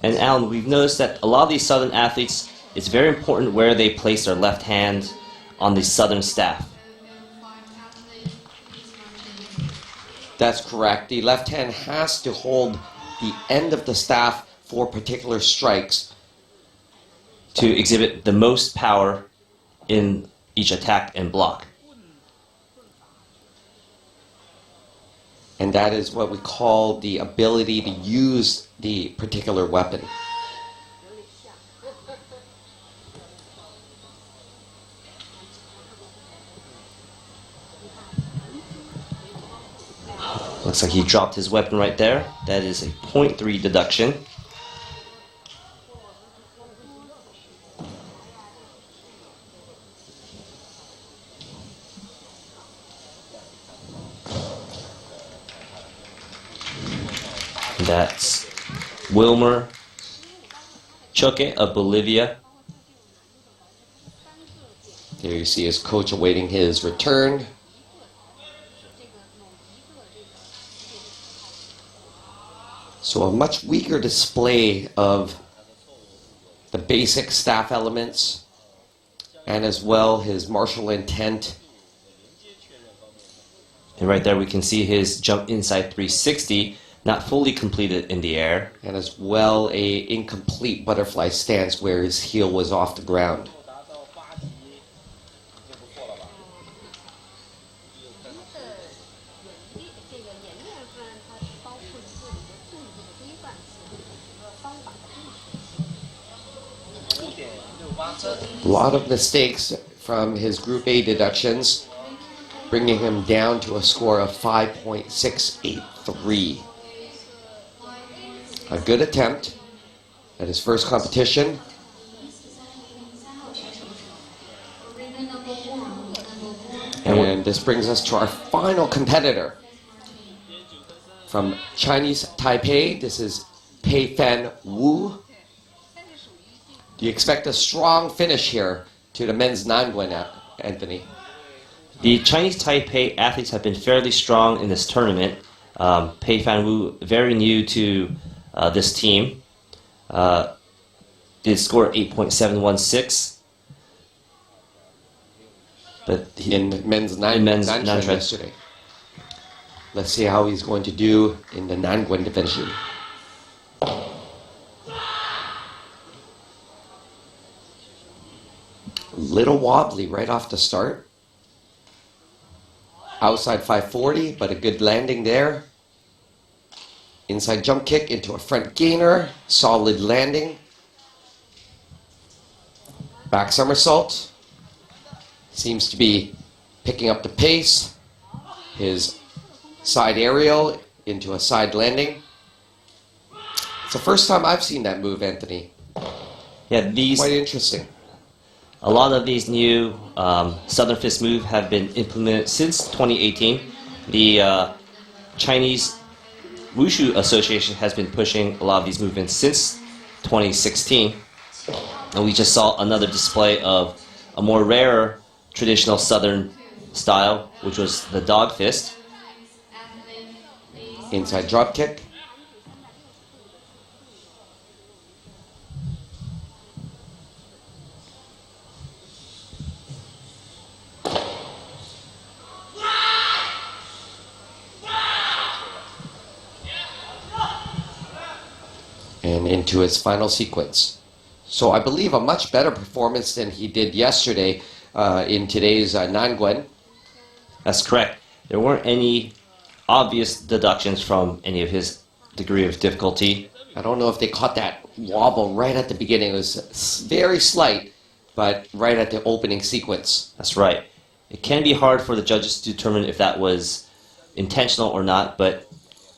And Alan, we've noticed that a lot of these Southern athletes, it's very important where they place their left hand on the Southern staff. That's correct. The left hand has to hold the end of the staff for particular strikes to exhibit the most power in each attack and block. And that is what we call the ability to use the particular weapon. Looks like he dropped his weapon right there. That is a 0.3 deduction. That's Wilmer Choque of Bolivia. There you see his coach awaiting his return. So a much weaker display of the basic staff elements and as well his martial intent. And right there we can see his jump inside 360, not fully completed in the air. And as well a incomplete butterfly stance where his heel was off the ground. A lot of mistakes from his Group A deductions, bringing him down to a score of 5.683. A good attempt at his first competition. And this brings us to our final competitor. From Chinese Taipei, this is Pei Fan Wu. Do you expect a strong finish here to the men's Nangun, Anthony? The Chinese Taipei athletes have been fairly strong in this tournament. Pei Fan Wu, very new to this team, did score 8.716. But in men's Nangun yesterday. Let's see how he's going to do in the Nangun division. Little wobbly right off the start. Outside 540, but a good landing there. Inside jump kick into a front gainer. Solid landing. Back somersault. Seems to be picking up the pace. His side aerial into a side landing. It's the first time I've seen that move, Anthony. yeah, Quite interesting. A lot of these new Southern Fist moves have been implemented since 2018. The Chinese Wushu Association has been pushing a lot of these movements since 2016. And we just saw another display of a more rare traditional Southern style, which was the dog fist. Inside drop kick. And into his final sequence. So I believe a much better performance than he did yesterday in today's Nangun. That's correct. There weren't any obvious deductions from any of his degree of difficulty. I don't know if they caught that wobble right at the beginning. It was very slight, but right at the opening sequence. That's right. It can be hard for the judges to determine if that was intentional or not, but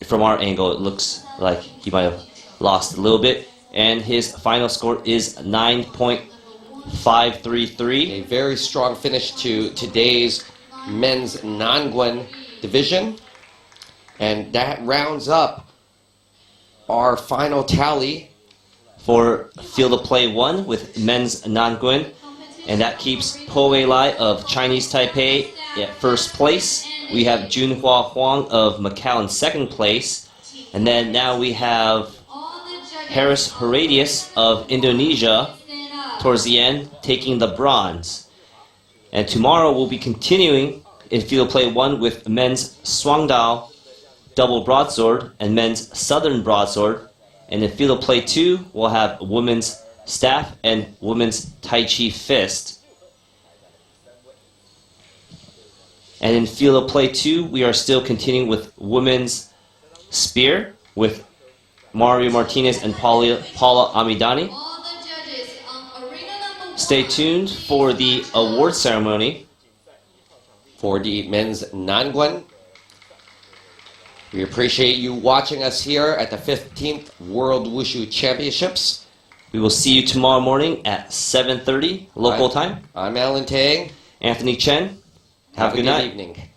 from our angle, it looks like he might have lost a little bit. And his final score is 9.533. A very strong finish to today's men's Nangun division. And that rounds up our final tally for Field of Play 1 with men's Nangun. And that keeps Po Wei Lai of Chinese Taipei at first place. We have Junhua Huang of Macau in second place. And then now we have Harris Heradius of Indonesia towards the end, taking the bronze. And tomorrow we'll be continuing in Field Play 1 with men's Swangdao double broadsword and men's Southern broadsword. And in Field Play 2 we'll have women's staff and women's Tai Chi fist. And in Field Play 2 we are still continuing with women's spear with Mario Martinez and Paula Amidani. Stay tuned for the award ceremony for the men's Nangun. We appreciate you watching us here at the 15th World Wushu Championships. We will see you tomorrow morning at 7:30 local time. I'm Alan Tang. Anthony Chen. Have a good night. Evening.